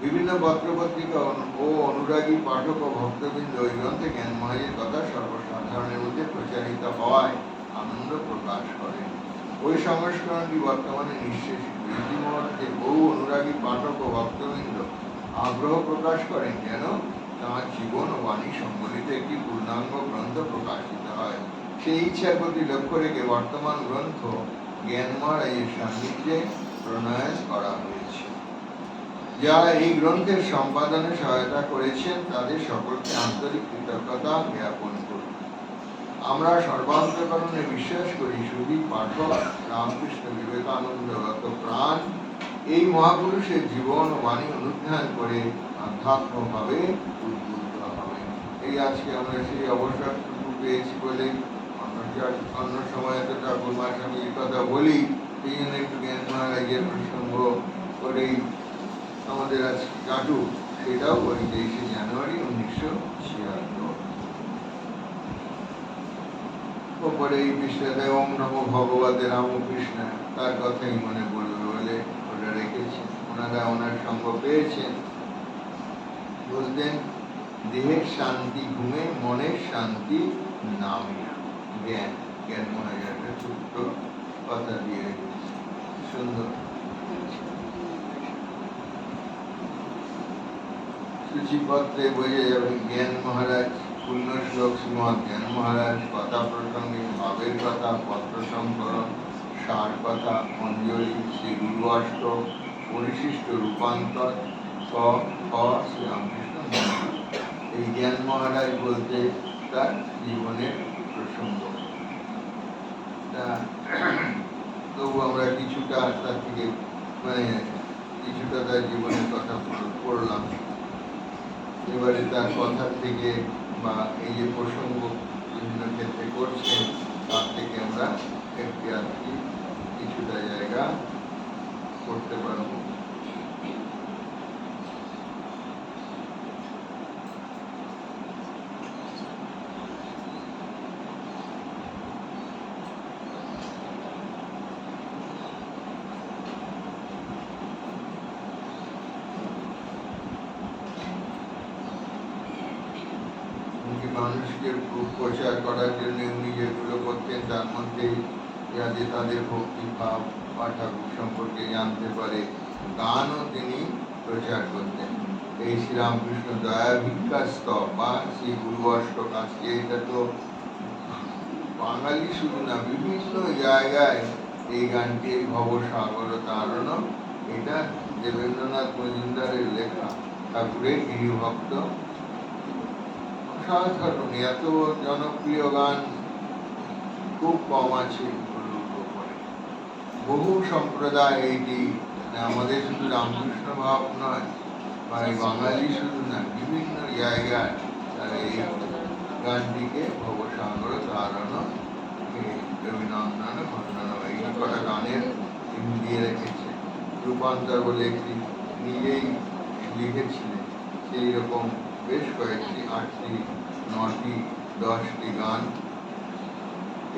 বিভিন্ন পত্রপত্রিকা ও অনুরাগী পাঠক ও ভক্তবৃন্দ ওই গ্রন্থে জ্ঞান মহারাজের কথা সর্বসাধারণের মধ্যে প্রচারিত হওয়ায় আনন্দ প্রকাশ করেন। ওই সংস্করণটি বর্তমানে নিঃশেষিত। ইতিমধ্যে বহু অনুরাগী পাঠক ও ভক্তবৃন্দ আগ্রহ প্রকাশ করেন যেন তাঁর জীবন ও বাণী সম্বলিত একটি পূর্ণাঙ্গ গ্রন্থ প্রকাশিত হয়। সেই ইচ্ছার প্রতি লক্ষ্য রেখে বর্তমান গ্রন্থ জ্ঞান মহারাজের সান্নিধ্যে প্রণয়ন করা হয়েছে। যারা এই গ্রন্থের সম্পাদনে সহায়তা করেছেন তাদের সকলকে আন্তরিক কৃতজ্ঞতা জ্ঞাপন করি। আমরা সর্বান্তকরণে বিশ্বাস করি শুধু পাঠক রামকৃষ্ণ বিবেকানন্দ প্রাণ এই মহাপুরুষের জীবন ও বাণী অনুধ্যান করে আধ্যাত্মভাবে উদ্বুদ্ধ হবে। এই আজকে আমরা সেই অবসরটুকু পেয়েছি বলে অন্য সময় তো ঠাকুর মার সঙ্গে এই কথা বলি, সেই জন্য একটু জ্ঞান মহারাজের প্রসঙ্গ করেই আমাদের আজকে কাটুক। সেটাও ওই 23শে জানুয়ারি 1976। ওপরে এই বিষয়টা ওম নমো ভগবতে রামকৃষ্ণ, তার কথাই মনে পড়বে বলে ওটা রেখেছেন। ওনারা ওনার সঙ্গ পেয়েছেন, বলতেন দেহের শান্তি ঘুমে, মনের শান্তি নামে। জ্ঞান জ্ঞান মহারাজ একটা ছোট্ট কথা দিয়ে রেখেছে, সুন্দর। সূচিপত্রে বোঝা যাবে জ্ঞান মহারাজ, পূর্ণ শ্লোক শ্রীমৎ জ্ঞান মহারাজ, কথা প্রসঙ্গে ভাবের কথা, পত্র সংকলন, সার কথা, অঞ্জলি, শ্রী গুরু অষ্টক, পরিশিষ্ট রূপান্তর, শ্রীরামকৃষ্ণ মহারাজ। এই জ্ঞান মহারাজ বলতে তার জীবনের প্রসঙ্গ। তবু আমরা কিছুটা তার থেকে কিছুটা তার জীবনের কথা পড়লাম। এবারে তার কথা থেকে বা এই যে প্রসঙ্গ বিভিন্ন ক্ষেত্রে করছেন, তার থেকে আমরা একটি আধটি কিছুটা জায়গা করতে পারবো। মানুষকে প্রচার করার জন্য উনি যেগুলো করতেন, তার মধ্যে যাতে তাদের ভক্তি ভাব বা ঠাকুর সম্পর্কে জানতে পারে, গানও তিনি প্রচার করতেন। এই শ্রীরামকৃষ্ণ দয়া ভিক্ষা স্তব বা শ্রী গুরু অষ্টক, আজকে এটা তো বাঙালি শুধু না, বিভিন্ন জায়গায় এই গানটি ভবসাগর তারণ, এটা দেবেন্দ্রনাথ মজুমদারের লেখা, ঠাকুরের গৃহভক্ত। সাধারণ এত জনপ্রিয় গান খুব কম আছে। বহু সম্প্রদায় এইটি, আমাদের শুধু রামকৃষ্ণ ভাব নয় বা বাঙালি শুধু না, বিভিন্ন জায়গায় তারা এই গানটিকে ভবসাগর তারণ, রবিনন্দন খণ্ডন, এই কটা গানের দিয়ে রেখেছে। রূপান্তর বলে একটি নিজেই লিখেছিলেন, সেই রকম বেশ কয়েকটি 8টি 9টি 10টি গান,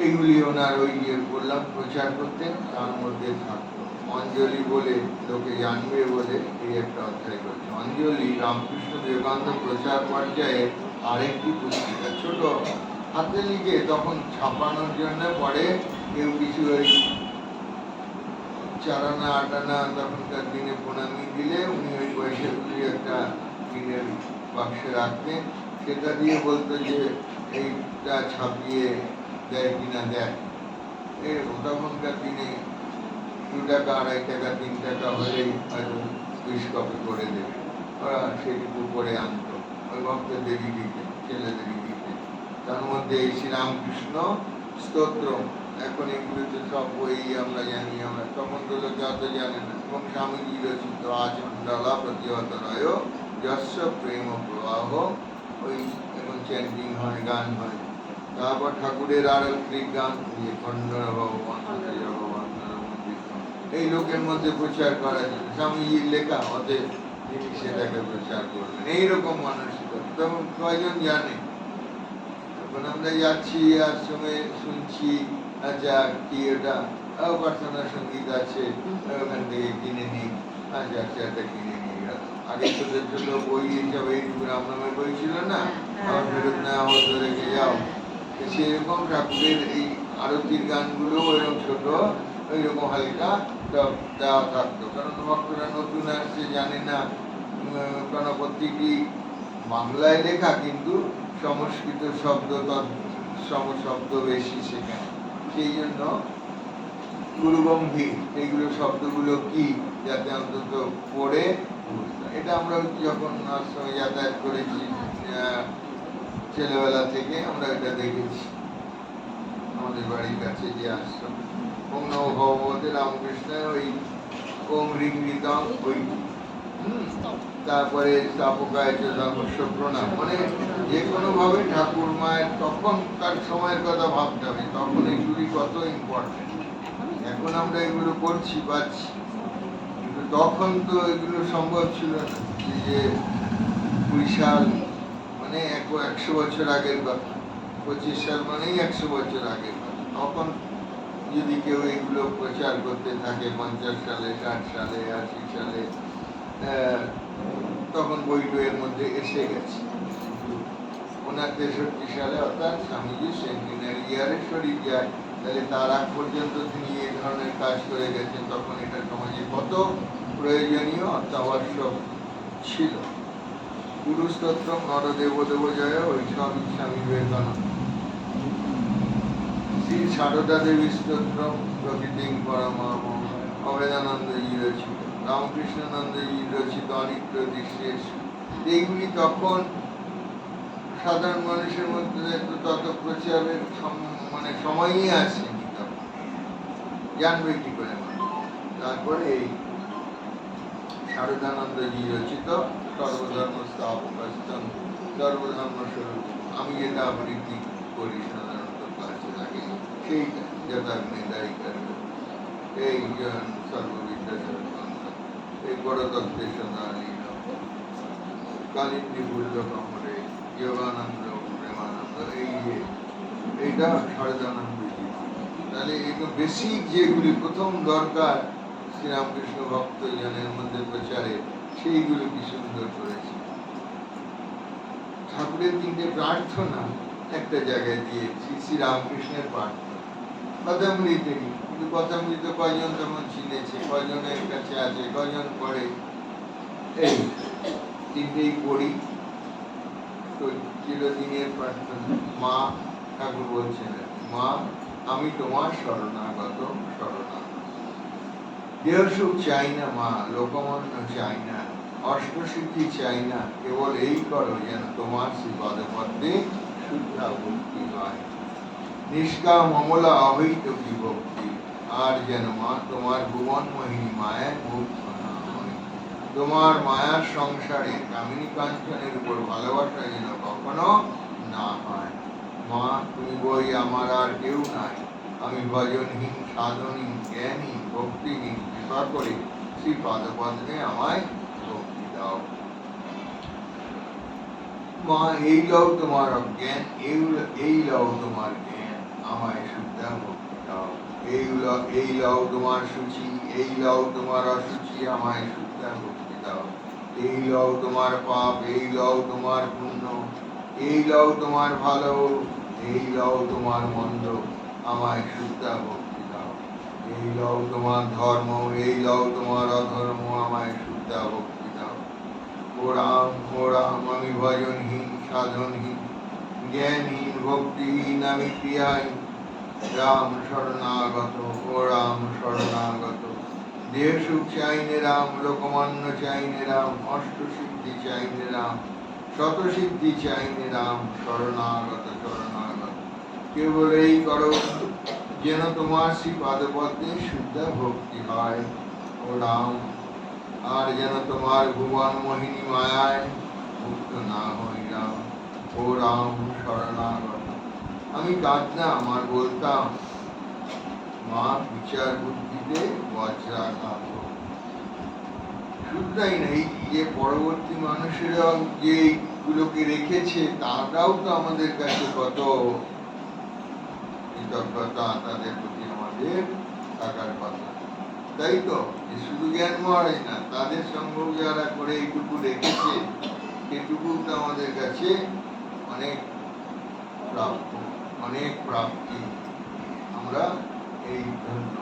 এইগুলি ওনার ওই যে বললাম প্রচার করতেন, তার মধ্যে থাকতো। অঞ্জলি বলে লোকে জানবে বলে এই একটা অধ্যায় করছে। অঞ্জলি রামকৃষ্ণ বিবেকানন্দ প্রচার পর্যায়ে আরেকটি পুস্তিকা, ছোট হাতে লিখে, তখন ছাপানোর জন্য পরে কেউ কিছু ওই 4 আনা 8 আনা তখনকার দিনে প্রণামী দিলে উনি ওই পয়সাগুলি একটা টিনের বাক্সে রাখতেন, সেটা দিয়ে বলতো যে এইটা ছাপিয়ে দেয় কিনা দেয়। তখনকার দিনে 2 টাকা 2.5 টাকা 3 টাকা হলেই হয়তো 20 কপি করে দেবে, ওরা সেটুকু করে আনতো ওই ভক্তদেরই দিতে, ছেলেদেরই দিতে। তার মধ্যে এই শ্রীরামকৃষ্ণ স্তোত্র, এখন এগুলো তো সব বই আমরা জানি, আমরা তখন তো লোকে অত জানে না। এবং স্বামীজি রচিত আচণ্ডালা প্রতিহত রয় যস্য প্রেম প্রবাহ, ওই এখন চ্যান্টিং হয়, গান হয়। তারপর ঠাকুরের আর একটি গান, খণ্ডন ভগবান ভগবান, এই লোকের মধ্যে প্রচার করার জন্য স্বামীজির লেখা, অতএব তিনি সেটাকে প্রচার করবেন। এইরকম মানসিকতা তখন কয়জন জানে? এখন আমরা যাচ্ছি আশ্রমে, শুনছি আচ্ছা কি ওটা প্রার্থনা সঙ্গীত আছে, ওখান থেকে কিনে নিই, আচ্ছা আচ্ছা এটা কিনে নিয়ে গেল। আগে ছোট ছোট বই এইসব, এইটুকু রামনামের বই ছিল না, আবার ফেরত নেওয়া হতো, রেখে যাও। সেরকম ঠাকুরের এই আরতির গানগুলো ওইরকম ছোট, ওইরকম হালকা সব দেওয়া থাকতো। কারণ ভক্তরা নতুন আসছে, জানে না, গণপতিটি বাংলায় লেখা কিন্তু সংস্কৃত শব্দ শব্দ বেশি সেখানে, সেই জন্য গুরুগম্ভীর এইগুলো শব্দগুলো কি, যাতে অন্তত পড়ে। এটা আমরা যখন আশ্রমে যাতায়াত করেছি ছেলেবেলা থেকে আমরা এটা দেখেছি। আমাদের বাড়ির কাছে যে আশ্রম, ওম নমো ভগবতে রামকৃষ্ণ, ওই ওম রিং রিতম, ওই তারপরে স্থাপকায় ধর্মস্ব প্রণাম, মানে যে কোনো ভাবে ঠাকুর মায়ের তখনকার সময়ের কথা ভাবতে হবে, তখন এগুলি কত ইম্পর্টেন্ট। এখন আমরা এগুলো করছি পাচ্ছি, কিন্তু তখন তো এগুলো সম্ভব ছিল না। যে 20 সাল মানে 100 বছর আগের কথা, 25 সাল মানেই 100 বছর আগের কথা। তখন যদি কেউ এগুলো প্রচার করতে থাকে 50 সালে, 60 সালে, 80 সালে, তখন বইগুলো এর মধ্যে এসে গেছে। ওনার 63 সালে অর্থাৎ স্বামীজি সেন্টিনারি ইয়ারে শরীর যায়, তাহলে তার আগ পর্যন্ত তিনি এই ধরনের কাজ করে গেছেন। তখন এটা সমাজে কত প্রয়োজনীয় অত্যাবশ্যক ছিল। গুরুস্তোত্র নরদেব দেব জয় ওইসব স্বামী বিবেকানন্দ। শ্রী সারদা দেবী স্তোত্র প্রকৃতি পরমাম অভেদানন্দজি রচিত, রামকৃষ্ণানন্দজি রচিত অনিত্য দৃশ্যেশ। এইগুলি তখন সাধারণ মানুষের মধ্যে তত প্রচারের মানে সময়ই আসেনি, তখন জানবে কি করে মানুষ। তারপরে এই শারদানন্দজি রচিত সর্বধর্ম স্থাপকাস্তম সর্বধর্ম স্বরূপ, আমি যেটা আবৃত্তি করি সাধারণত কাছে লাগে সেইটা যথাগ্নিদায়িকার এই সর্ববিদ্যা সর্বগ্রন্থ, এই বড় তত্ত্বের সন্ধানীন কালিন্দী বুদ্ধ কমরে যোগানন্দ প্রেমানন্দ, এইটা শারদানন্দজি। তাহলে এগুলো বেসিক যেগুলি প্রথম দরকার শ্রীরামকৃষ্ণ ভক্ত জনের মধ্যে প্রচারে, সেইগুলো কি সুন্দর করেছে। ঠাকুরের 3টে প্রার্থনা একটা জায়গায় দিয়েছি, শ্রীরামকৃষ্ণের প্রার্থনা কথামৃতেরই, কিন্তু কথামৃত কয়জন তখন চিনেছে, কয়জনের কাছে আছে, কয়জন পড়ে, এই 3টেই পড়ি। তো চিরদিনের প্রার্থনা, মা ঠাকুর বলছেন, মা আমি তোমার শরণাগত শরণাগত, দেহ সুখ চাই না মা, লোকমান্য চাই না, অষ্টসিদ্ধি চাই না, কেবল এই করো যেন তোমার শ্রী পদপদ্মে শুদ্ধা ভক্তি হয়, নিষ্কাম অমলা অহৈত কি ভক্তি, আর যেন মা তোমার ভুবন মোহিনী মায়ায় মুগ্ধ না হয়, তোমার মায়ার সংসারে কামিনী কাঞ্চনের উপর ভালোবাসা যেন কখনো না হয়। মা তুমি বই আমার আর কেউ নাই, আমি ভজনহীন, সাধনহীন, জ্ঞানহীন, ভক্তিহীন, কৃপা করে শ্রী পদপদ্মে আমায় ভক্তি দাও। মা এই লও তোমার অজ্ঞান, এই লও তোমার জ্ঞান, আমায় শুদ্ধা ভক্তি দাও। এই লও তোমার সূচি, এই লও তোমার অসুচি, আমায় শুদ্ধা ভক্তি দাও। এই লও তোমার পাপ, এই লও তোমার পুণ্য, এই লও তোমার ভালো, এই লও তোমার মন্দ, আমায় শুদ্ধা ভক্তি দাও। এই লও তোমার ধর্ম, এই লও তোমার অধর্ম, আমায় শুদ্ধা ভক্তি দাও। ও রাম আমি ভজনহীন, সাধনহীন, জ্ঞানহীন, ভক্তিহীন, আমি ক্রিয়াহীন, রাম শরণাগত, ও রাম শরণাগত, দেহ সুখ চাইনে রাম, লোকমান্য চাইনে রাম, অষ্টসিদ্ধি চাইনে রাম, শতসিদ্ধি চাইনে রাম, শরণাগত শরণাগত, কেবল এই করো যেন তোমার শ্রী পাদপদ্মে শুদ্ধা ভক্তি হয়। ও রাম আর যেন তোমার ভুবন মোহিনী মায়ায় মুক্ত না হই রাম, ও রাম শরণাগত। আমি কাঁদতাম আর বলতাম, মা বিচার বুদ্ধিতে বজ্রাঘাত। শুধুই না, এই যে পরবর্তী মানুষেরা যে এইগুলোকে রেখেছে, তারাও তো আমাদের কাছে কত কৃতজ্ঞতা তাদের প্রতি আমাদের থাকার কথা, তাই তো। শুধু জ্ঞান মহারাজ না, তাদের সঙ্গেও যারা করে এইটুকু রেখেছে, সেটুকু তো আমাদের কাছে অনেক প্রাপ্য, অনেক প্রাপ্তি। আমরা এই ধন্য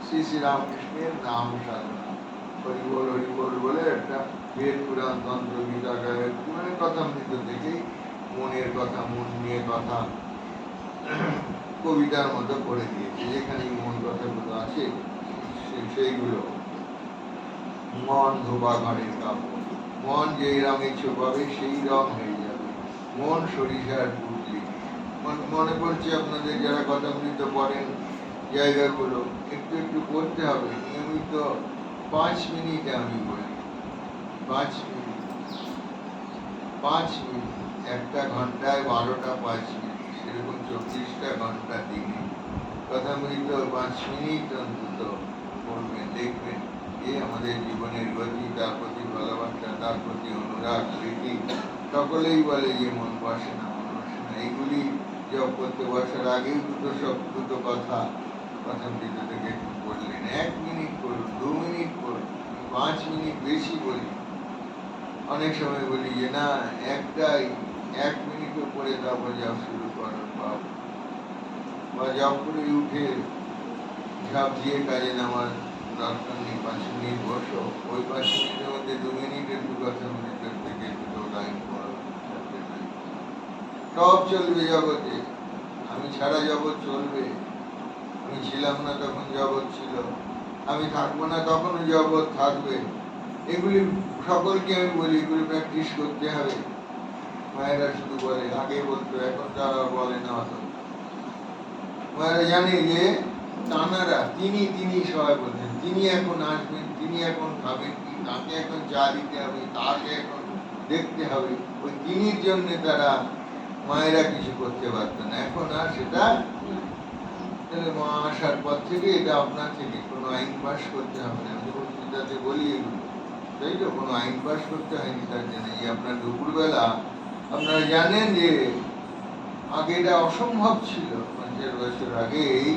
শ্রী শ্রীরামকৃষ্ণের নাম সাধনা, হরিবল বলে একটা বেদ পুরাণ তন্ত্র গীতা গায়ের পুরাণের কথা মৃত থেকেই মনের কথা, মন নিয়ে কথা কবিতার মতো করে দিয়েছে, যেখানে মন কথাগুলো আছে সেইগুলো। মন ধোবা ঘরের কাপড়, মন যেই রঙে ছোপাবে সেই রং হয়ে যাবে, মন সরিষার পুটলি। মনে করছে আপনাদের যারা কথামৃত পড়েন জায়গাগুলো, একটু একটু পড়তে হবে নিয়মিত। 5 মিনিটে আমি বলি, 5 মিনিট, 5 মিনিট, একটা ঘন্টায় 12টা 5 মিনিট, সেরকম 24টা ঘন্টা দিনে কথামৃত 5 মিনিট অন্তত পড়বেন, দেখবেন যে আমাদের জীবনের গতি, তার প্রতি ভালোবাসা, তার প্রতি অনুরাগ, প্রীতি, সকলেই বলে যে মন বসে না, মন বসে না। এইগুলি জপ করতে বসার আগেই দুটো কথা প্রথম দিকে থেকে বললেন। 1 মিনিট করুন, 2 মিনিট করুন, 5 মিনিট বেশি বলি। অনেক সময় বলি যে না, 1 মিনিটও করে তারপর জপ শুরু করার বা জপ করে উঠে ঝাঁপ দিয়ে কাজে নামার দরকার নেই। 5 মিনিট বসো, ওই 5 মিনিটের মধ্যে 2 মিনিটের দু কথা মিনিটের থেকে দুটো লাইন পড়ো, সব চলবে জগতে। আমি ছাড়া জগৎ চলবে। আমি ছিলাম না তখন জগৎ ছিল, আমি থাকবো না তখনও জগৎ থাকবে। এগুলি সকলকে আমি বলি, এগুলি প্র্যাকটিস করতে হবে। মায়েরা শুধু বলে, আগে বলতো, এখন তারা বলে না অত। মায়েরা জানে যে তানারা তিনি সবাই বলছেন, তিনি এখন আসবেন, তিনি এখন খাবেন কি, তাকে এখন চা দিতে হবে, তাকে এখন দেখতে হবে। ওই তিনির জন্য তারা মায়েরা কিছু করতে পারত না। এখন আর সেটা, মা আসার পর থেকে এটা আপনার থেকে কোনো আইন পাস করতে হবে না। যাতে বলি এগুলো, তাই তো, কোনো আইন পাস করতে হয়নি তার জন্য। যে আপনার দুপুরবেলা, আপনারা জানেন যে আগে এটা অসম্ভব ছিল। 50 বছর আগেই,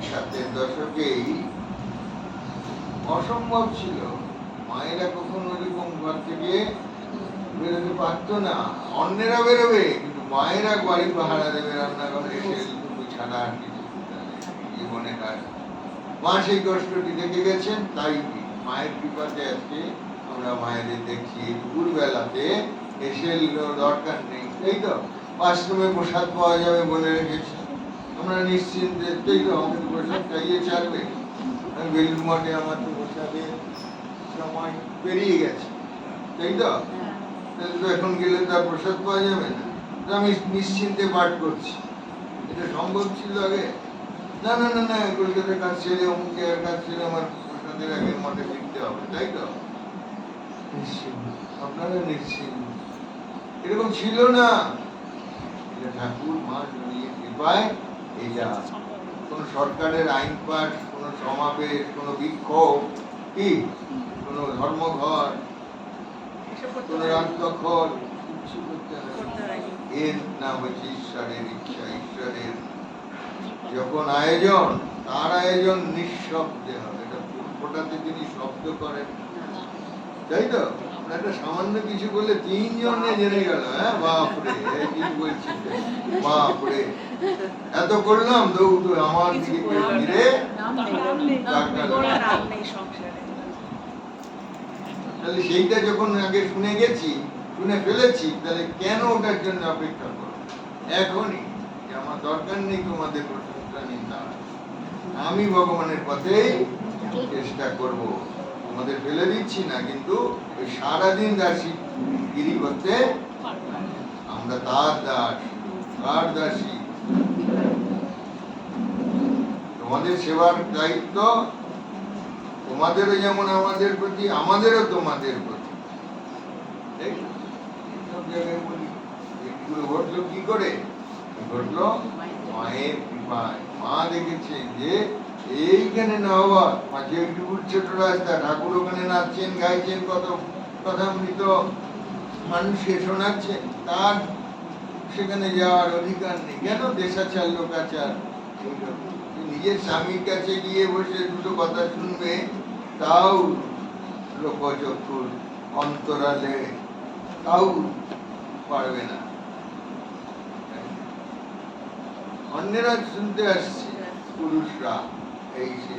60-এর দশকেই অসম্ভব ছিল। মায়েরা কখনো ওরকম ঘর থেকে বেরোতে পারতো না। অন্যেরা বেরোবে, কিন্তু মায়েরা বাড়ি পাহারা দেবে, রান্নাঘরে এসে ছাড়া আর কিছু জীবনে কাজ। মা সেই কষ্টটি দেখে গেছেন, তাই মায়ের কৃপাতে আজকে আমরা মায়েদের দেখছি দুপুর বেলাতে এসে দরকার নেই, তাই তো। আশ্রমে প্রসাদ পাওয়া যাবে বলে রেখেছে, আমরা নিশ্চিন্তে, তাই তো, আমাদের প্রসাদ খাইয়ে ছাড়বে। আমি বেলুর মঠে আমার তো প্রসাদের সময় পেরিয়ে গেছে, তাই তো। তাহলে তো এখন গেলে তার প্রসাদ পাওয়া যাবে না। আমি নিশ্চিন্তে পাঠ করছি। এটা সম্ভব ছিল আগে? না না না না, কলকাতার কাজ ছেড়ে, অমুকের কাজ ছেড়ে আমার প্রসাদের আগে মঠে ফিরতে হবে, তাই তো। নিশ্চিন্ত, আপনারা নিশ্চিন্ত। এরকম ছিল না। এটা ঠাকুর মা জড়িয়ে কৃপায় এটা কোন সরকারের আইন পাস, কোন সমাবেশ, কোন বিক্ষোভ, কি কোন ধর্মঘর, কোন রাজদখল, কিছু করতে হবে। এর নাম হচ্ছে ঈশ্বরের ইচ্ছা। ঈশ্বরের যখন আয়োজন, তার আয়োজন নিঃশব্দে হবে। এটা ফোটাতে তিনি শব্দ করেন, তাই তো। একটা সামান্য কিছু করলে 3 জনে জেনে গেল, হ্যাঁ, বাপরে কি বলছি, বাপরে এত করলাম, দৌড় আমার দিকে ফিরে তাহলে সেইটা যখন আগে শুনে গেছি, শুনে ফেলেছি, তাহলে কেন ওটার জন্য অপেক্ষা করো এখনই? আমার দরকার নেই তোমাদের প্রশংসা, নিন্দা। আমি ভগবানের পথেই চেষ্টা করব। তোমাদের ফেলে দিচ্ছি না, কিন্তু ওই সারাদিন দাসী গিরি করতে আমরা তার দাস, তার দাসী। তোমাদের সেবার দায়িত্ব তোমাদেরও যেমন আমাদের প্রতি, আমাদেরও তোমাদের প্রতি। সব জায়গায় বলি, এগুলো ঘটলো কি করে? ঘটলো মায়ের কৃপায়। মা দেখেছে যে এইখানে না বাবা, মাঝে একটু ছোট রাস্তা, ঠাকুর ওখানে নাচছেন, গাইছেন, কত কথামৃত মানুষকে শোনাচ্ছেন, তার সেখানে যাওয়ার অধিকার নেই। কেন? দেশাচার, লোকাচার। নিজের স্বামীর কাছে গিয়ে বসে দুটো কথা শুনবে, তাও লোকচক্ষুর অন্তরালে, তাও পারবে না। অন্যেরা শুনতে আসছে, পুরুষরা। এই সে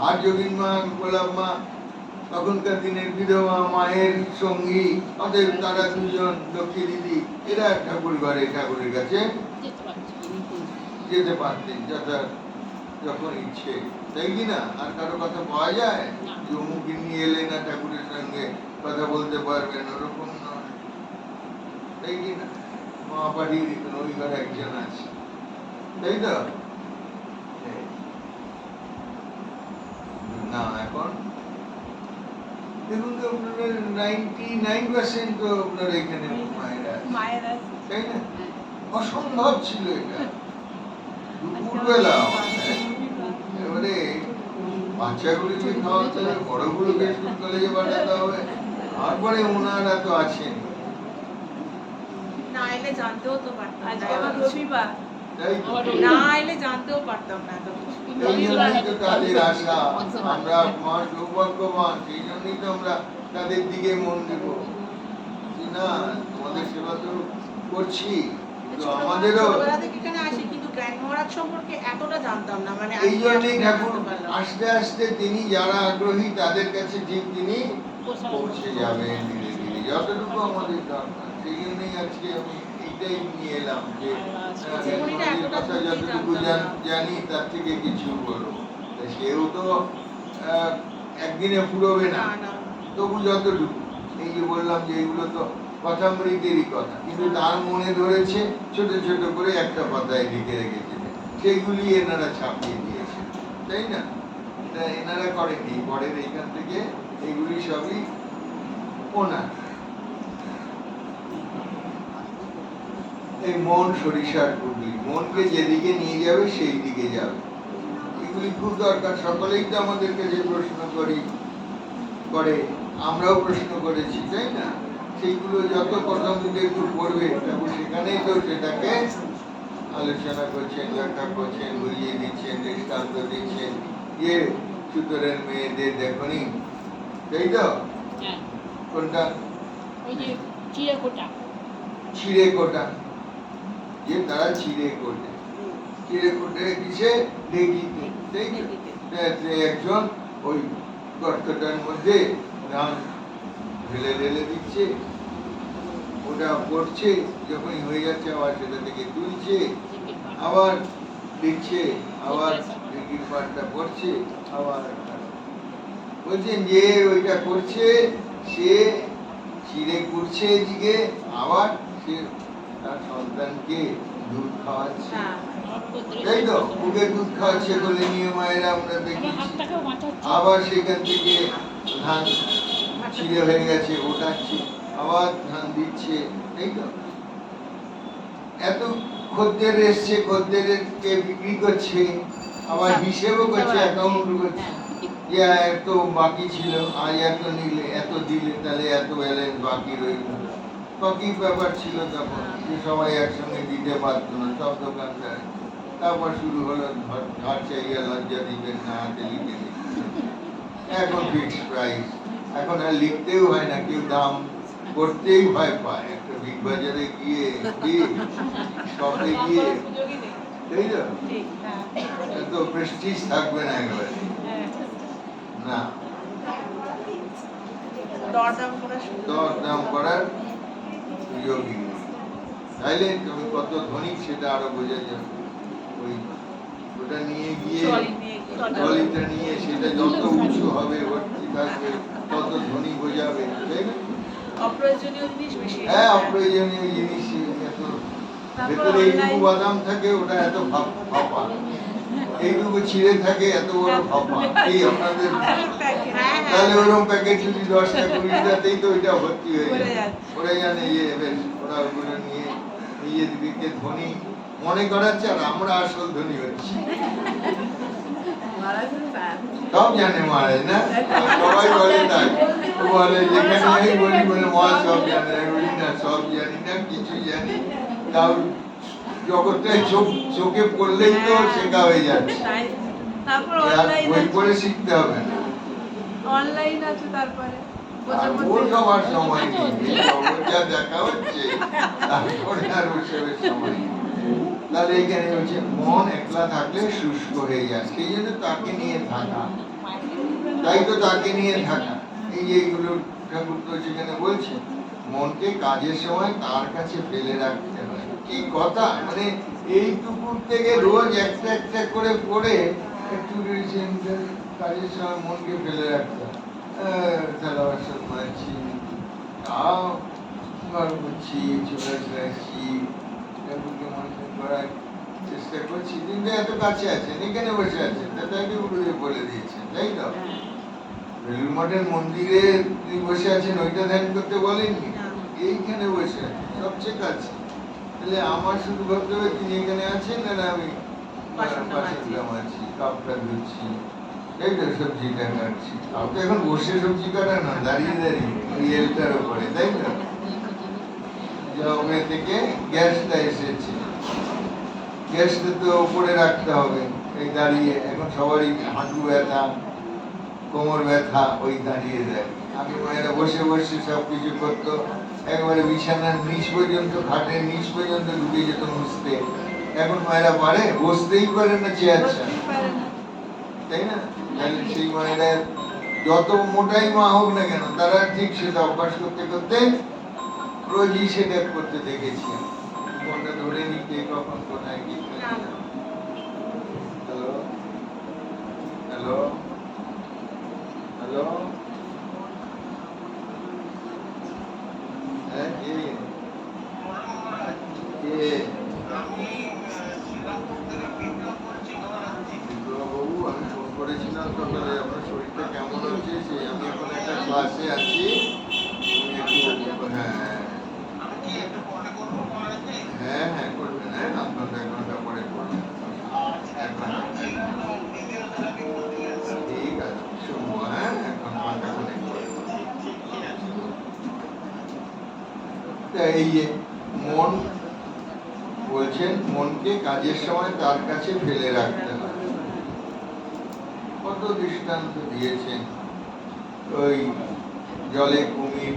আর যোগীন মা, গোলাপ মা তখনকার দিনের বিধবা, মায়ের সঙ্গী, অতএব তারা দুজন, লক্ষ্মী দিদি, এরা ঠাকুর ঘরে ঠাকুরের কাছে যেতে পারতেন যখন ইচ্ছে, তাই কিনা? আর কারো কথা পাওয়া যায়? অমুক নিয়ে এলে না ঠাকুরের সঙ্গে কথা বলতে পারবেন, ওরকম নয়, তাই কিনা? মা পাঠিয়ে দিতেন, ওই ঘরে একজন আছে, তাই তো। না, এখন দেখুন তো আপনার 99% তো আপনার এখানে মায়েরা, তাই না? অসম্ভব ছিল এটা দুপুরবেলা। এবারে বাচ্চাগুলিকে খাওয়াতে হবে, বড়গুলোকে স্কুল কলেজে পাঠাতে হবে, তারপরে ওনারা তো আছেন। না এলে জানতেও তো পারতাম আজকে আবার রবিবার, তাই তো? না এলে জানতেও পারতাম না এত কিছু। এই জন্যই তো তাদের আশা, আমরা মা সৌভাগ্যবান, সেই জন্যই তো আমরা তাদের দিকে মন দেব যে না তোমাদের সেবা তো করছি, কিন্তু আমাদেরও ছোটবেলা থেকে এখানে আসি কিন্তু গ্র্যান্ড মহারাজ সম্পর্কে এতটা জানতাম না, মানে এই জন্যই ঠাকুর জানতে পারলাম। আস্তে আস্তে তিনি যারা আগ্রহী তাদের কাছে ঠিক তিনি পৌঁছে যাবেন ধীরে ধীরে, যতটুকু আমাদের দরকার। সেই জন্যই আজকে আমি এইটাই নিয়ে এলাম যে নদীর কথা যতটুকু জানি তার থেকে কিছু বলো। সেও তো একদিনে ফুরবে না, না, না। তবু যতটুকু এই যে বললাম যে এগুলো তো কথামৃতেরই কথা, কিন্তু তার মনে ধরেছে ছোট ছোট করে একটা পাতায় লিখে রেখেছিলেন, সেইগুলি এনারা ছাপিয়ে দিয়েছে, তাই না? এটা এনারা করেনি, পরের এইখান থেকে এইগুলি সবই ওনার। এই মন সরিষার কুণ্ডলি, মনকে যেদিকে নিয়ে যাবে সেই দিকে যাবে, এগুলি খুব দরকার। সকলেই তো আমাদের কাছে প্রশ্ন করে, আমরাও প্রশ্ন করেছি, তাই না? সেইগুলো যত কথাগুলো একটু পড়বে তখন সেখানেই তো সেটাকে আলোচনা করছেন, ব্যাখ্যা করছেন, বুঝিয়ে দিচ্ছেন, দৃষ্টান্ত দিচ্ছেন। ইয়ে সুতরের মেয়েদের দেখনি, তাই তো? কোনটা? ছিঁড়ে কোটা, যে তারা ছিঁড়ে কোটে, ছিঁড়ে কোটে কিসে? ঢেকিতে, তাই তো? একজন ওই গর্তটার মধ্যে ধান ঢেলে ঢেলে দিচ্ছে, ওটা পড়ছে, যখনই হয়ে যাচ্ছে আবার সেটা থেকে তুলছে, আবার দিচ্ছে, আবার ঢেকির পাটটা পড়ছে, আবার বলছেন যে ওইটা করছে সে ছিঁড়ে করছে এদিকে, আবার সে তার সন্তানকে দুধ খাওয়াচ্ছে, তাই তো? ওকে দুধ খাওয়াচ্ছে বলে নিয়ে মায়েরা আমরা দেখেছি, আবার সেখান থেকে ধান ছিঁড়ে হয়ে গেছে ওঠাচ্ছে, আবার ধান দিচ্ছে, তাই তো? এত খদ্দের এসছে, খদ্দেরকে বিক্রি করছে, আবার হিসেবও করছে, অ্যাকাউন্ট করছে, যে এত বাকি ছিল, আজ এত নিলে, এত দিলে, তাহলে এত ব্যালেন্স বাকি রইল। বাকি ব্যাপার ছিল তখন, যে সবাই একসঙ্গে দিতে পারতো না, সব দোকানদার। তারপর শুরু হলো ধার চাইয়া লজ্জা দিবেন না, হাতে লিখে দিন। এখন ফিক্সড প্রাইস, এখন আর লিখতেও হয় না, কেউ দাম করতেই ভয় পায়। একটা বিগ বাজারে গিয়ে শপে গিয়ে, তাই তো? এত প্রেস্টিজ থাকবে না একেবারে, না, দরদাম করার সুযোগই নেই। তাইলে তুমি কত ধনী সেটা আরো বোঝা যাবে। ওই ওটা নিয়ে গিয়ে, ট্রলিটা নিয়ে, সেটা যত উঁচু হবে, ভর্তি থাকবে, তত ধনী বোঝাবে, তাই না? অপ্রয়োজনীয় জিনিস বেশি। হ্যাঁ, অপ্রয়োজনীয় জিনিস এত, ভেতরে এইটুকু বাদাম থাকে, ওটা এত ভাপা, এইটুকু ছিঁড়ে থাকে, এত বড় ভাপা। এই আপনাদের তাহলে ওরকম প্যাকেট যদি 10টা 20টাতেই তো ওইটা ভর্তি হয়ে যায়, ওরা জানে ইয়ে বেশ, ওরা ওগুলো নিয়ে নিজেদেরকে ধনী মনে করাচ্ছে, আর আমরা আসল ধনী হচ্ছি। সব জানে মহারাজ, না? সবাই বলে তাই, বলে যেখানে আমি বলি বলে মা সব জানে, বলি না সব জানি না, কিছু জানি, তাও জগতে চোখে পড়লেই তো শেখা হয়ে যাচ্ছে, তারপর বই পড়ে শিখতে হবে না। অনলাইন আছে, তারপরে ওর সবার সময় নেই, যা দেখা হচ্ছে তারপরে আর ওসবের সময় নেই। তাহলে এখানে হচ্ছে মন একলা থাকলে শুষ্ক হয়ে যায়, সেই জন্য তাকে নিয়ে থাকা, তাই তো তাকে নিয়ে থাকা। এই যে এইগুলো ঠাকুর তো সেখানে বলছে, মনকে কাজের সময় তার কাছে ফেলে রাখতে হয়। কি কথা, মানে এইটুকু থেকে রোজ একটা একটা করে পড়ে একটু কাজের সময় মনকে ফেলে রাখতে হয়। থালা বাসন মাজছি, তাও ঘর করছি, চলে আসছি, ঠাকুরকে মনে করার চেষ্টা করছি, কিন্তু এত কাছে আছেন, এখানে বসে আছেন, তাকে গুরুদেব বলে দিয়েছেন, তাই তো? বেলুড় মঠের মন্দিরে তিনি বসে আছেন, ওইটা ধ্যান করতে বলেননি, এইখানে বসে আছেন, সবচেয়ে কাছে। তাহলে আমার শুধু ভাবতে হবে তিনি এখানে আছেন, না আমি বাসনটা মাজছি, কাপটা ধুচ্ছি, এই তো সবজিটা কাটছি। আর তো এখন বসে সবজি কাটা না, দাঁড়িয়ে দাঁড়িয়ে ওই এলটার উপরে, তাই তো? ওখান থেকে গ্যাসটা এসেছে, গ্যাসটা তো উপরে রাখতে হবে। এই দাঁড়িয়ে এখন সবারই হাঁটু ব্যথা, কোমর ব্যথা, ওই দাঁড়িয়ে দেয়। আগে মায়েরা বসে বসে সব কিছু করতো, একবারে বিছানার নিচ পর্যন্ত, খাটের নিচ পর্যন্ত ঢুকে যেত মুছতে। এখন মায়েরা পারে? বসতেই পারে না চেয়ার ছাড়া, বসতেই পারে না। তাই না? তাহলে সেই মায়েরা যত মোটাই মা হোক না কেন, তারা ঠিক সেটা অভ্যাস করতে করতে রোজই সেটা করতে দেখেছি। ফোনটা ধরে নিতে কখন কোথায় কি। হ্যালো হ্যালো হ্যালো, হ্যাঁ কে কে? বাবু, আমি ফোন করেছিলাম সকালে, আপনার শরীরটা কেমন হচ্ছে? সেই আমি এখন একটা ক্লাসে আছি, আপনি একটু, হ্যাঁ হ্যাঁ করবেন, হ্যাঁ আপনার 1 ঘন্টা পরে করবেন। ঠিক আছে, শুনবো, হ্যাঁ এখন ঘন্টা করে এই যে মন বলছেন, মনকে কাজের সময় তার কাছে ফেলে রাখতে হবে। কত দৃষ্টান্ত দিয়েছেন। ওই জলে কুমির,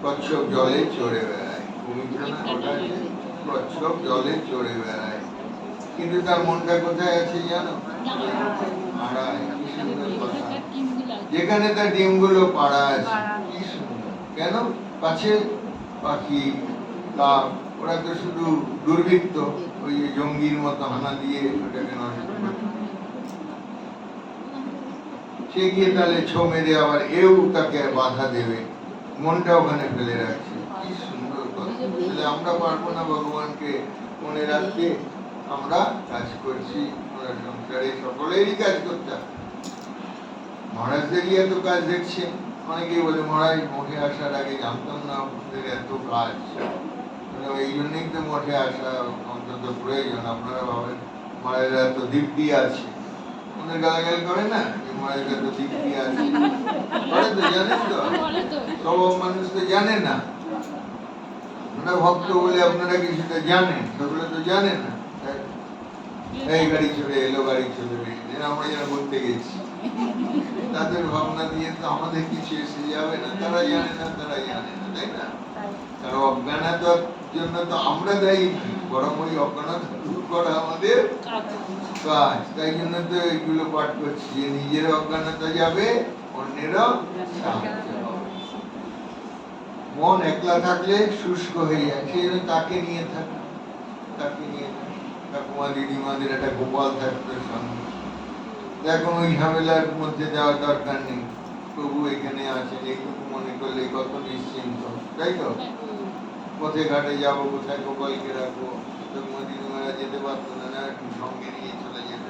কচ্ছপ জলে চড়ে বেড়ায়, কুমির না ওটা যে কচ্ছপ জলে চড়ে বেড়ায়, কিন্তু তার মনটা কোথায় আছে জানো? পাড়ায়। কি সুন্দর কথা, যেখানে তার ডিমগুলো পাড়া আছে। কি সুন্দর। কেন? পাছে পাখি, কাক, ওরা তো শুধু দুর্বৃত্ত, ওই যে জঙ্গির মতো হানা দিয়ে ওটাকে নষ্ট করে। সে গিয়ে তাহলে ছো মেরে আবার এও তাকে বাধা দেবে, মনটা ওখানে ফেলে রাখছে। কি সুন্দর কথা। তাহলে আমরা পারবো না ভগবানকে মনে রাখতে? আমরা কাজ করছি, আমরা সংসারে সকলেরই কাজ করতাম। মহারাজদেরই এত কাজ দেখছেন। অনেকেই বলে মহারাজ মঠে আসার আগে জানতাম না আপনাদের এত কাজ, এই জন্যই তো মঠে আসা অন্তত প্রয়োজন। আপনারা ভাবেন মহারাজের এত দিব্যি আছে, ওদের গালাগালি করে না যে মহারাজের এত দিব্যি আছে, করে তো, জানেন তো? সব মানুষ তো জানে না। আপনারা ভক্ত বলে আপনারা কিছুটা জানেন, সেগুলো তো জানেন না। এই গাড়ি চলে এলো, গাড়ি চলে এলো, আমরা যেন বলতে গেছি, তাদের ভাবনা দিয়ে তো আমাদের কিছু এসে যাবে না। তারা জানে না, তারা জানে না, তাই না? কারণ অজ্ঞানতার জন্য তো আমরা দায়ী, বরং ওই অজ্ঞানতা দূর করা আমাদের কাজ। তাই জন্য তো এগুলো পাঠ করছি, যে নিজের অজ্ঞানতা যাবে, অন্যেরও সাহায্য হবে। মন একলা থাকলে শুষ্ক হয়ে যায়, সেই জন্য তাকে নিয়ে থাকে, তাকে নিয়ে থাকে। ঠাকুমা দিদিমাদের একটা গোপাল থাকতো সঙ্গে। এখন ওই ঝামেলার মধ্যে যাওয়ার দরকার নেই, প্রভু এখানে আছেন, এইটুকু মনে করলে কত নিশ্চিন্ত, তাই তো? পথে ঘাটে যাবো, কোথায় গোপালকে রাখবো, দিদিমারা যেতে পারতো না, একটু সঙ্গে নিয়ে চলে যেত।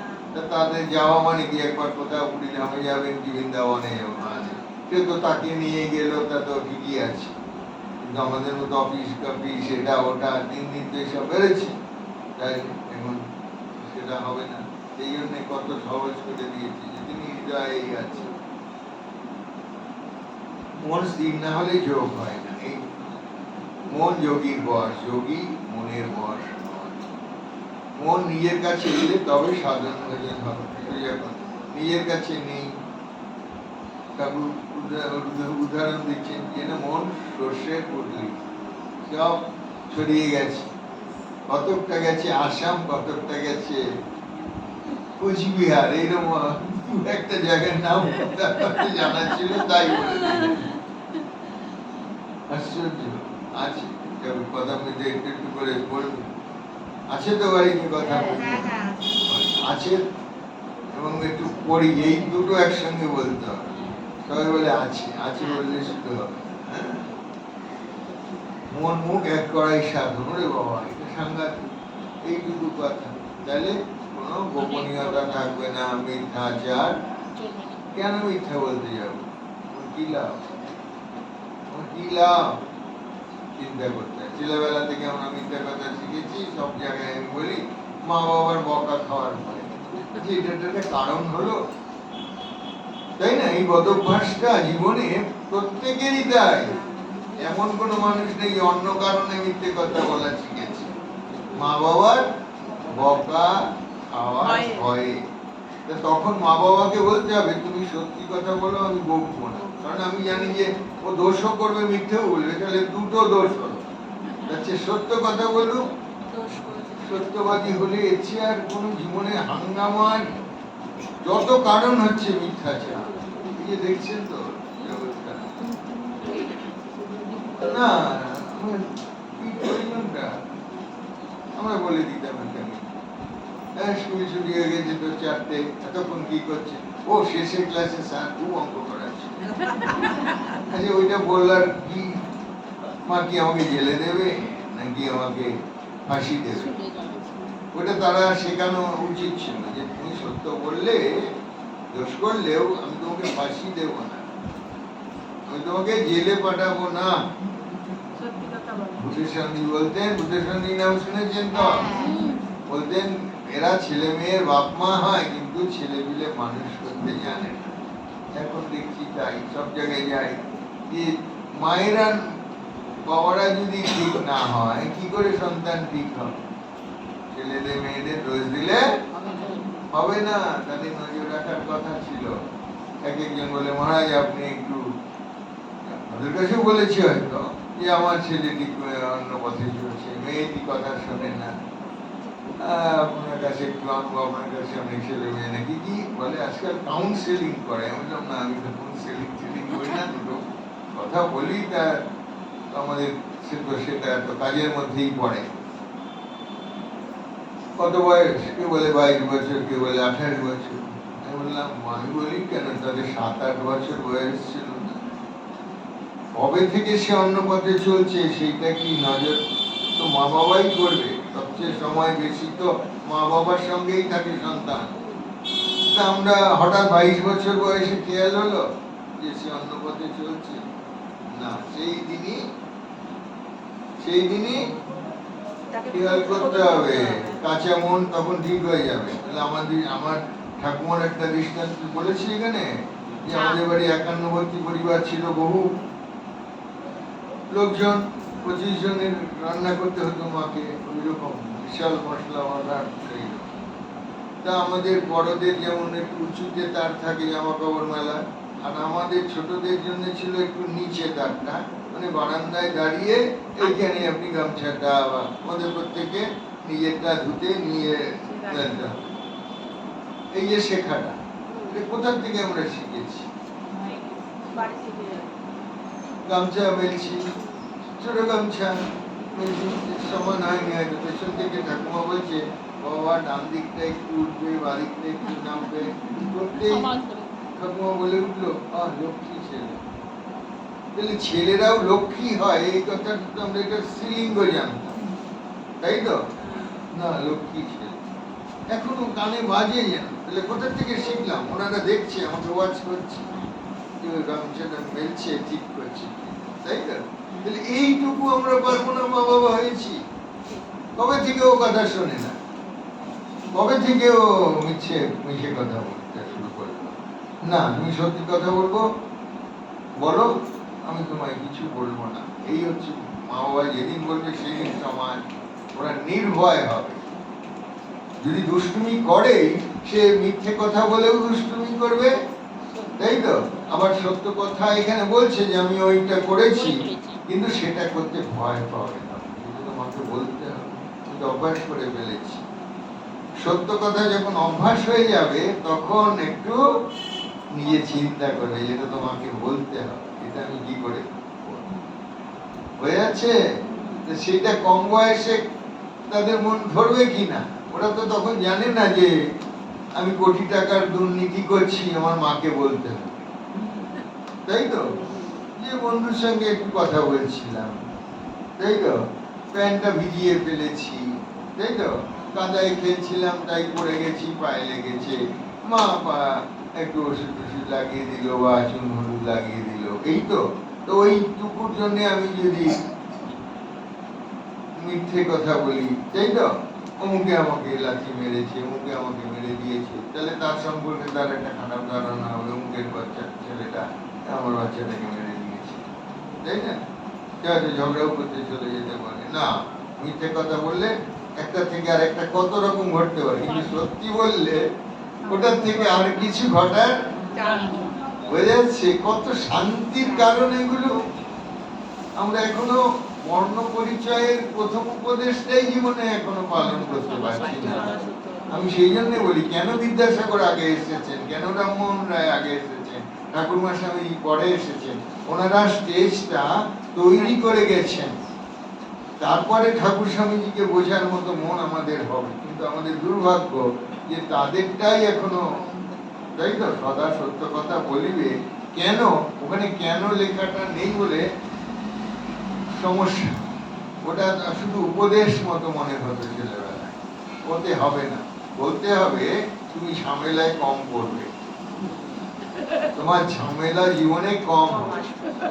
তাদের যাওয়া মানে কি, একবার কোথাও পুরী ধামে যাবেন কি বৃন্দাবনে যাবেন, কেউ তো তাকে নিয়ে গেল, তা তো ঠিকই আছে। কিন্তু আমাদের মতো অফিস কাফিস সেটা ওটা দিন দিন তো এসব বেড়েছে, তাই এখন সেটা হবে না। এই জন্য কত সহজ করে দিয়েছি যে তিনি হৃদয়েই আছে। মন স্থির না হলে যোগ হয় না। এই মন যোগীর বশ, যোগী মনের বশ। মন নিজের কাছে এলে তবে সাধন ভজন হবে। যখন নিজের কাছে নেই, ঠাকুর উদাহরণ দিচ্ছেন যেন মন সর্ষের পুটলি, সব ছড়িয়ে গেছে, কতকটা গেছে আসাম, কতকটা গেছে কোচবিহার, এইরকম একটা জায়গার নাম জানা ছিল, তাই বলে আশ্চর্য। আছে কথা মধ্যে একটু একটু করে বলবে, আছে তো বাড়িতে কথা আছে, এবং একটু পড়ি, এই দুটো একসঙ্গে বলতে হবে। সবাই বলে আছে, আছে বললে শুধু হবে। হ্যাঁ, মন মুখ এক করাই সাধন। রে বাবা, এটা সাংঘাতিক। এইটুকু কথা, তাহলে কোনো গোপনীয়তা থাকবে না, মিথ্যাচার। কেন মিথ্যা বলতে যাবো? কি লাভ? কি লাভ? চিন্তা করতে হয়। ছেলেবেলা থেকে আমরা মিথ্যা কথা শিখেছি, সব জায়গায় আমি বলি মা বাবার বকা খাওয়ার পরে, যে এটা একটা কারণ হলো, তাই না? এই বদভ্যাসটা জীবনে প্রত্যেকেরই তাই। এমন কোনো মানুষ নেই যে অন্য কারণে মিথ্যে কথা বলা শিখেছে। মা বাবার বকা খাওয়ার ভয়ে। তা তখন মা বাবাকে বলতে হবে তুমি সত্যি কথা বলো, আমি বকবো না, কারণ আমি জানি যে ও দোষও করবে মিথ্যেও বলবে, তাহলে দুটো দোষ হলো। তার সত্য কথা বলুক, দোষ করেছে। সত্যবাদী হলে এর চেয়ে আর কোনো জীবনে হাঙ্গামার যত কারণ হচ্ছে মিথ্যাচার। এই যে দেখছেন তো এই অবস্থা। না আমার কি প্রয়োজনটা আমরা বলে দিতাম এখানে, স্কুল ছুটি হয়ে গেছে তো 4টে, এতক্ষণ কি করছে? ও শেষের ক্লাসে স্যার খুব অঙ্ক করাচ্ছে। আচ্ছা ওইটা বললার কি, মা কি আমাকে জেলে দেবে নাকি আমাকে ফাঁসি দেবে? ওটা তারা শেখানো উচিত ছিল যে তুমি সত্য বললে, দোষ করলেও আমি তোমাকে ফাঁসি দেব না, আমি তোমাকে জেলে পাঠাবো না। সত্যি কথা বলো। ভূতেশান্তি বলতেন, ভূতেশান্তি নাম শুনেছেন তো? বলতেন এরা ছেলে মেয়ের বাপ মা হয় কিন্তু ছেলে পিলে মানুষ করতে জানে না। এখন দেখছি তাই সব জায়গায় যাই যে মায়েরা বাবারা যদি ঠিক না হয় কি করে সন্তান ঠিক হবে? ছেলেদের মেয়েদের দোষ দিলে হবে না, তাদের নজর রাখার কথা ছিল। এক একজন বলে মহারাজ আপনি একটু, ওদের কাছেও বলেছি হয়তো যে আমার ছেলেটি অন্য পথে চলছে, মেয়েটি কথা শোনে না, আপনার কাছে একটু আনবো, আপনার কাছে অনেক ছেলে মেয়ে নাকি কি বলে আজকাল কাউন্সেলিং করে। আমি বললাম না, আমি তো কাউন্সেলিং করি না, দুটো কথা বলি, তা আমাদের সেটা তো কাজের মধ্যেই পড়ে। কত বয়স? কে বলে 22 বছর, কে বলে 28 বছর। আমি বললাম আমি বলি কেন, তাদের 7-8 বছর বয়স ছিল না? কবে থেকে সে অন্য পথে চলছে সেইটা কি নজর তো মা বাবাই করবে। সবচেয়ে সময় বেশি তো মা বাবার সঙ্গেই থাকে সন্তান। তা আমরা হঠাৎ 22 বছর বয়সে খেয়াল হলো যে সে অন্য পথে চলছে না, সেই দিনই খেয়াল করতে হবে। কাঁচা মন তখন ঠিক হয়ে যাবে। তাহলে আমার ঠাকুমার একটা দৃষ্টান্ত বলেছি এখানে যে আমাদের বাড়ি 51 পরিবার ছিল, বহু লোকজন, 25 জনের রান্না করতে হতো মাকে, ওই রকম বিশাল মশলা বাঁধার। তা আমাদের বড়দের যেমন একটু উঁচুতে তার থাকে জামা কাপড় মেলা, আর আমাদের ছোটদের জন্য ছিল একটু নিচে তারটা, মানে বারান্দায় দাঁড়িয়ে এইখানে আপনি গামছাটা বা আমাদের প্রত্যেকে নিজেরটা ধুতে নিয়ে ফেলতে হবে। এই যে শেখাটা কোথা থেকে আমরা শিখেছি? বাড়ি থেকে। গামছা মেলছি, ছোট গামছা মেলছি, সমান হয়নি হয়তো, পেছন থেকে ঠাকুমা বলছে বাবা ডান দিকটা একটু উঠবে, বাদিকটা একটু নামবে, করতেই ঠাকুমা বলে উঠলো লক্ষ্মী ছেলে। তাহলে ছেলেরাও লক্ষ্মী হয় এই কথাটা তো আমরা এটা স্ত্রীলিঙ্গ জানতাম, তাই তো? না, লক্ষ্মী ছেলে এখনো কানে বাজে যেন। তাহলে কোথা থেকে শিখলাম? ওনারা দেখছে, আমাকে ওয়াচ করছে, গামছাটা মেলছে, ঠিক করছে, তাই তো? তাহলে এইটুকু আমরা পারবো না? মা বাবা হয়েছি, কবে থেকে ও কথা শোনে না, কবে থেকে ও মিছে কথা বলতে শুরু করলো? না তুমি সত্যি কথা বলবো, বলো, আমি তোমায় কিছু বলবো না। এই হচ্ছে মা বাবা যেদিন বলবে সেদিন সমাজ, ওরা নির্ভয় হবে। যদি দুষ্টুমি করে, সে মিথ্যে কথা বলেও দুষ্টুমি করবে, তাই তো? আবার সত্য কথা এখানে বলছে যে আমি ওইটা করেছি, কিন্তু সেটা করতে ভয় পাবে না, তোমাকে বলতে হবে, আমি অভ্যাস করে ফেলেছি। সত্য কথা যখন অভ্যাস হয়ে যাবে তখন একটু নিজে চিন্তা করবে, যেটা তোমাকে বলতে হবে, এটা আমি কি করে হয়ে যাচ্ছে। সেটা কম বয়সে তাদের মন ধরবে কিনা, ওরা তো তখন জানে না যে আমি কোটি টাকার দুর্নীতি করছি, আমার মাকে বলতে হবে, তাই তো? যে বন্ধুর সঙ্গে একটু কথা বলছিলাম, তাই তো, প্যান্টটা ভিজিয়ে ফেলেছি, তাই তো, কাদায় খেলছিলাম তাই পড়ে গেছি, পায়ে লেগেছে, মা একটু ওষুধ টষুধ লাগিয়ে দিল বা চুন হলুদ লাগিয়ে দিল, এই তো। তো ওইটুকুর জন্য আমি যদি মিথ্যে কথা বলি, তাই তো, অমুকে আমাকে লাথি মেরেছে, অমুকে আমাকে মেরে দিয়েছে, তাহলে তার সম্পর্কে তার একটা খারাপ ধারণা হবে, অমুকের ছেলেটা আমার বাচ্চাটাকে মেরে দিয়েছে, তাই না? সে হয়তো ঝগড়াও করতে চলে যেতে পারে। না, মিথ্যে কথা বললে একটা থেকে আর একটা কত রকম ঘটতে পারে, কিন্তু সত্যি বললে ওটার থেকে আর কিছু ঘটার বোঝা যাচ্ছে। কত শান্তির কারণ এগুলো। আমরা এখনো বর্ণ পরিচয়ের প্রথম উপদেশটাই জীবনে এখনো পালন করতে পারছি না। আমি সেই জন্য বলি, কেন বিদ্যাসাগর আগে এসেছেন, কেন রামমোহন রায় আগে এসেছেন, ঠাকুরমা স্বামী পরে এসেছেন। ওনারা স্টেজটা তৈরি করে গেছেন, তারপরে ঠাকুর স্বামীজিকে বোঝার মতো মন আমাদের হবে। কিন্তু আমাদের দুর্ভাগ্য যে তাদেরটাই এখনো, তাই তো, সদা সত্য কথা বলিবে কেন, ওখানে কেন লেখাটা নেই বলে সমস্যা। ওটা শুধু উপদেশ মতো মনে হতো ছেলেবেলায়, বলতে হবে না, বলতে হবে তুমি ঝামেলায় কম পড়বে, তোমার ঝামেলা জীবনে কম হবে,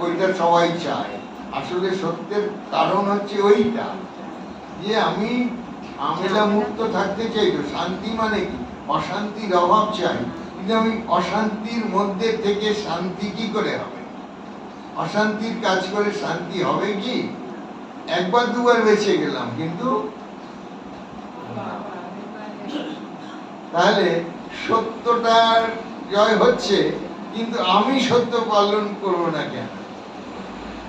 ওইটা সবাই চায়। আসলে সত্যের কারণ হচ্ছে ওইটা, যে আমি ঝামেলা মুক্ত থাকতে চাই। তো শান্তি মানে কি? অশান্তির অভাব চাই, কিন্তু আমি অশান্তির মধ্যে থেকে শান্তি কি করে হবে? অশান্তির কাজ করে শান্তি হবে কি? একবার দুবার বেঁচে গেলাম, কিন্তু তাহলে সত্যটার জয় হচ্ছে, কিন্তু আমি সত্য পালন করবো না কেন?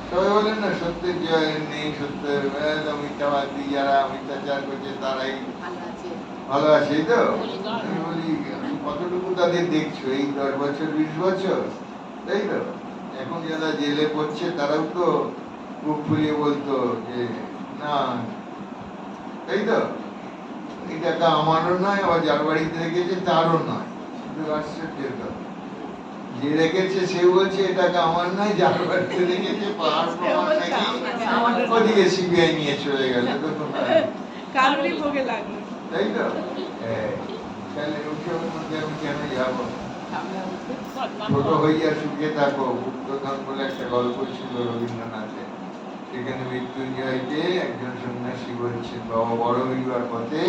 সবাই বলেন না সত্যের জয় নেই, সত্যের মিথ্যাবাদী যারা মিথ্যাচার করছে তারাই ভালো আছে। এই তো আমি বলি, কতটুকু তাদের দেখছো এই 10 বছর 20 বছর, তাই তো? এখন যারা জেলে পড়ছে তারাও তো মুখ ফুলিয়ে বলতো যে না, তাই তো, এই টাকা আমারও নয়, আবার যার বাড়িতে রেখেছে তারও নয়। আশ্চর্যের কথা, যে রেখেছে সে বলছে এ টাকা আমার নয়, যার বাড়িতে রেখেছে পাহাড় প্রমাণ নাকি ওদিকে সিবিআই নিয়ে চলে গেল, তখন কারণই ভোগে লাগলো, তাই তো? তাহলে ওসবের মধ্যে আমি কেন যাবো? ছোট হইয়া সুখে থাকো, গুপ্তধন বলে একটা গল্প ছিল রবীন্দ্রনাথের। সেখানে মৃত্যুঞ্জয়কে একজন সন্ন্যাসী বলছেন, বাবা বড় হইবার পথে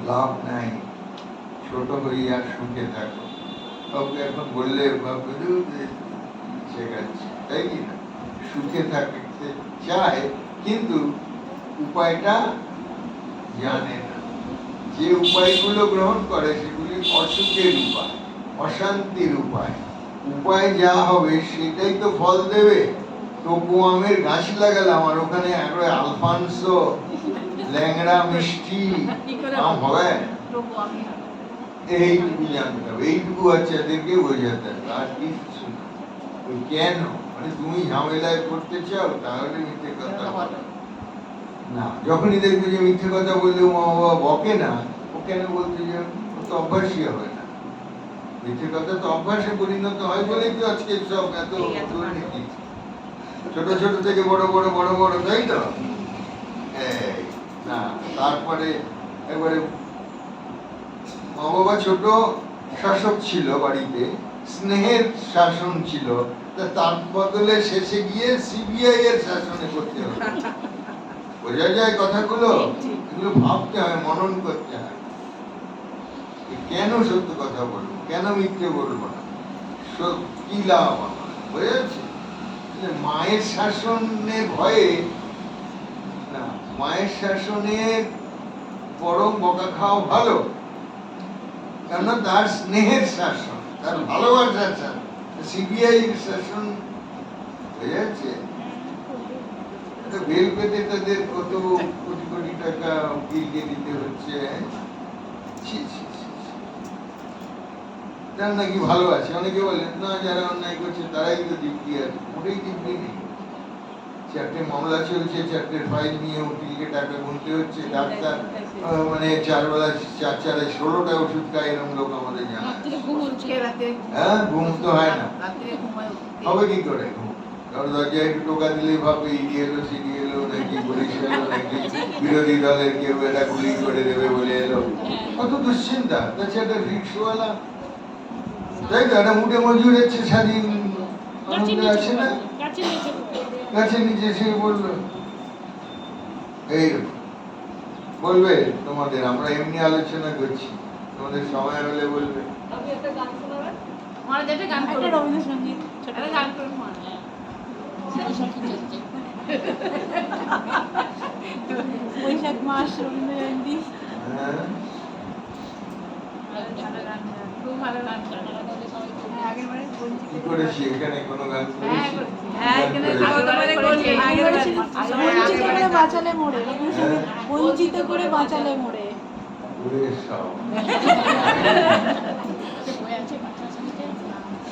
লাভ নাই, ছোট হইয়া সুখে থাকো। কাউকে এখন বললে শেখাচ্ছে, তাই কি না? সুখে থাকতে চায়, কিন্তু উপায়টা জানে না। যে উপায়গুলো গ্রহণ করে সেগুলি অসুখের উপায়, অশান্তির উপায়। উপায় যা হবে সেটাই তো ফল দেবে। তবু আমের গাছ লাগালাম আর ওখানে একবারে আলফানসো ল্যাংড়া মিষ্টি আম হবে, এইটুকু জানতে হবে, এইটুকু বাচ্চাদেরকে বোঝাতে হবে, আর কিছু না। কেন? মানে তুমি ঝামেলায় পড়তে চাও, তাহলে মিথ্যে কথা বলো না। যখনই দেখবে যে মিথ্যে কথা বললে মা বাবা বকে না, ও কেন বলতে যাও? ও তো অভ্যাসই হবে না। মিথ্যে কথা তো অভ্যাসে পরিণত হয় বলেই তো আজকে সব এত দুর্নীতি, ছোট ছোট থেকে বড় বড় বড় বড়, তাই তো? না, তারপরে একবারে মা বাবা ছোট শাসক ছিল বাড়িতে, স্নেহের শাসন ছিল, তার বদলে শেষে গিয়ে সিবিআই এর শাসনে করতে হবে। বোঝা যায় কথাগুলো? এগুলো ভাবতে হয়, মনন করতে হয়। কেন সত্য কথা বলবো, কেন মিথ্যে বলবো না, কি লাভ আমার? বোঝা যাচ্ছে? মায়ের শাসনের ভয়ে না, মায়ের শাসনের বরং বকা খাওয়া ভালো, কেননা তার স্নেহের শাসন, তার ভালোবাসার শাসন। সিবিআই শাসন, বোঝা যাচ্ছে? বেল পেতে তাদের কত কোটি কোটি টাকা উকিলকে দিতে হচ্ছে। তার নাকি ভালো আছে, অনেকে বলেন না যারা অন্যায় করছে তারাই তো দিব্যি আছে। ওটাই দিব্যি নেই। 4টে মামলা চলছে, 4টের ফাইল নিয়ে উকিলকে টাকা গুনতে হচ্ছে। ডাক্তার মানে 4 বেলা 4 16টা ওষুধ খায়, এরকম লোক আমাদের জানা। হ্যাঁ, ঘুম তো হয় না, হবে কি করে ঘুম? কারণ দরজায় একটু টোকা দিলেই ভাববে ইডি এলো, সিডি এলো, নাকি পুলিশ এলো, নাকি বিরোধী দলের কেউ এটা গুলি করে দেবে বলে এলো। কত দুশ্চিন্তা। তাছাড়া একটা রিক্সাওয়ালা, তাই তো, একটা মুঠে মজুর হচ্ছে, স্বাধীন আনন্দে আছে না, গাছের নিচে সে বললো এইরকম বলবে তোমাদের, আমরা এমনি আলোচনা করছি, তোমাদের সময় হলে বলবে। আপনি একটা গান শোনাবেন? মহারাজ একটা গান একটা করবেন। রবীন্দ্রসঙ্গীত ছোট একটা গান করবেন মহারাজ। বৈশাখ মাস রবীন্দ্র জয়ন্তী। হ্যাঁ, ভালো গান, খুব ভালো গান। আগের বারে কি করেছি এখানে কোনো গান হ্যাঁ, করেছি? করেছি। হ্যাঁ, এখানে গান আগেরবারে করেছি, আগেরবারে ছিল আগেরবারে বঞ্চিত করে বাঁচালে মোড়ে, রবীন্দ্রসঙ্গীত হ্যাঁ। বঞ্চিত করে বাঁচালে মোড়ে। ওরে সব।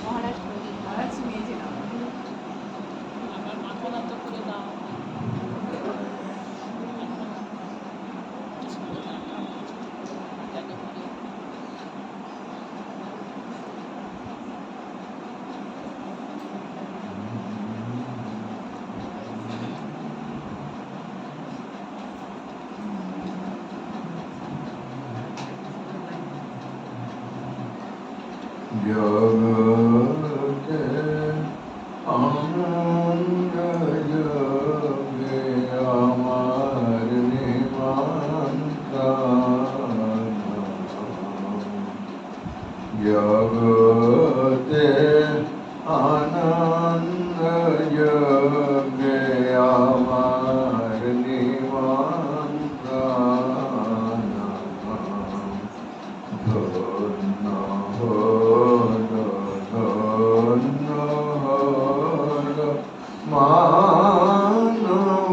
মহারাজ মহারাজ শুনিয়েছিলাম। জগতে আনন্দ যোগে আমার নিমন্ত্রণ। জগতে আনন্দ যোগে আমার নিমন্ত্রণ। ধন্য হল, ধন্য হল মানব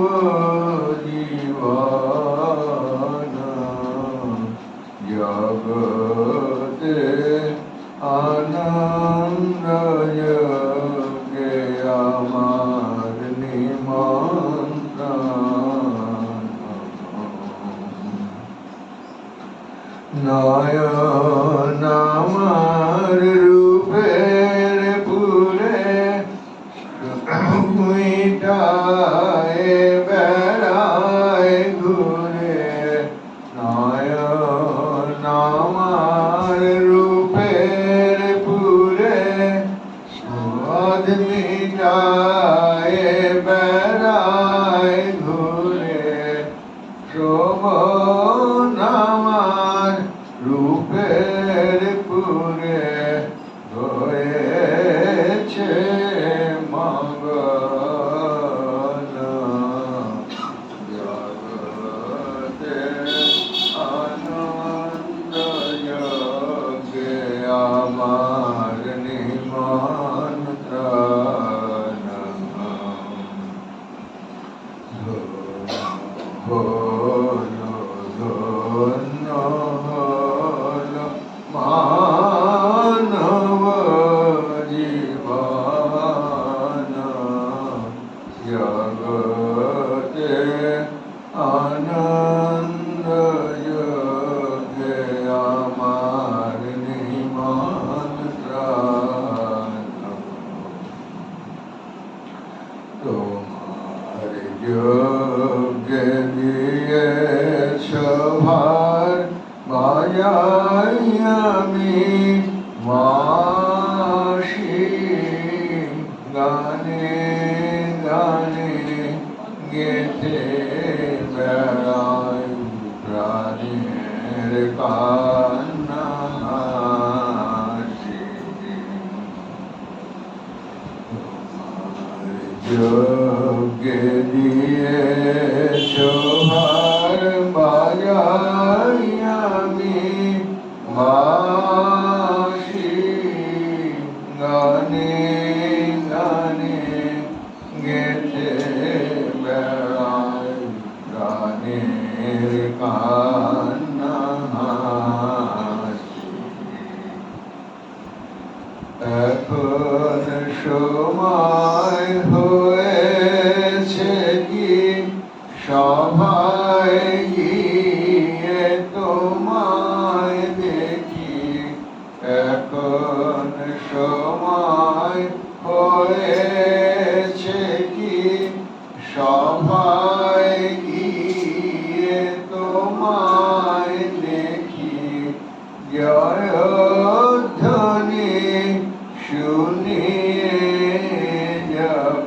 জীবন। জগতে আনন্দ যোগে আমার নিমন্ত্রণ। নয়ন আমার রূপের পুরে মিটায় বেড়ায় ঘুরে। নয়ন আমার রূপের পুরে স্বাদ মিটায় বেড়ায় ঘুরে। শোভন আমার রূপের পুরে হয়েছে মগন। জগতে আনন্দ যোগে আমার নিমন্ত্রণ। হল, ধন্য হল মানব জীবন। জগতে আনন্দ যোগে আমার নিমন্ত্রণ। তোমার যোগে দিয়েছ ভার বাজাই আমি বাঁশি। গানে গানে গেতে বেড়াই প্রাণের কান্না হাসি। যোগে দিয়েছ ভার বাজাই আমি বাঁশি। গানে গানে গেতে বেড়াই প্রাণের কান্না হাসি। এখন সময় হয়েছে কি সভায় গিয়ে তোমায় দেখি। এখন সময় হয়েছে কি সভায় গিয়ে তোমায় দেখি। জয়ধ্বনি শুনিয়ে যাব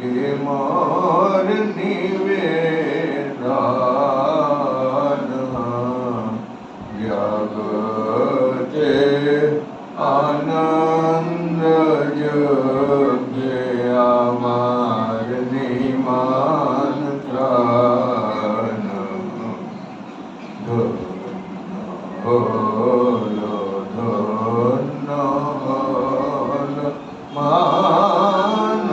এ মোর নিবেদন। আনন্দ যোগে আমার নিমান প্রাণ ধন্য হলো ধন্য হলো মানব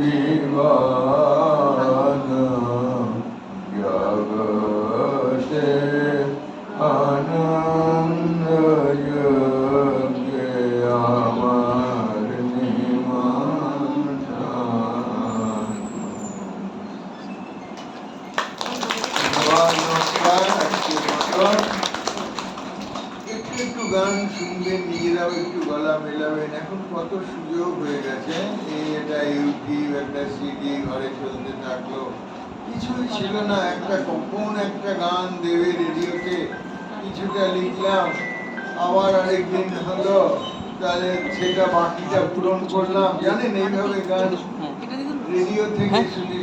জীবন জগতে আনন্দ যোগে আমার নিমান প্রাণ। নমস্কার, আজকের মতন একটু একটু গান শুনবেন, নিজেরাও একটু গলা মেলাবেন। এখন কত সুযোগ হয়ে গেছে, এটা ইউটিউব, একটা সিডি ঘরে চলতে থাকলো, কিছুই ছিল না। একটা কখন একটা গান দেবে রেডিওতে, কিছুটা লিখলাম, আবার আরেকদিন হলো, তাহলে সেটা বাকিটা পূরণ করলাম। জানেন এইভাবে গান রেডিও থেকে শুনে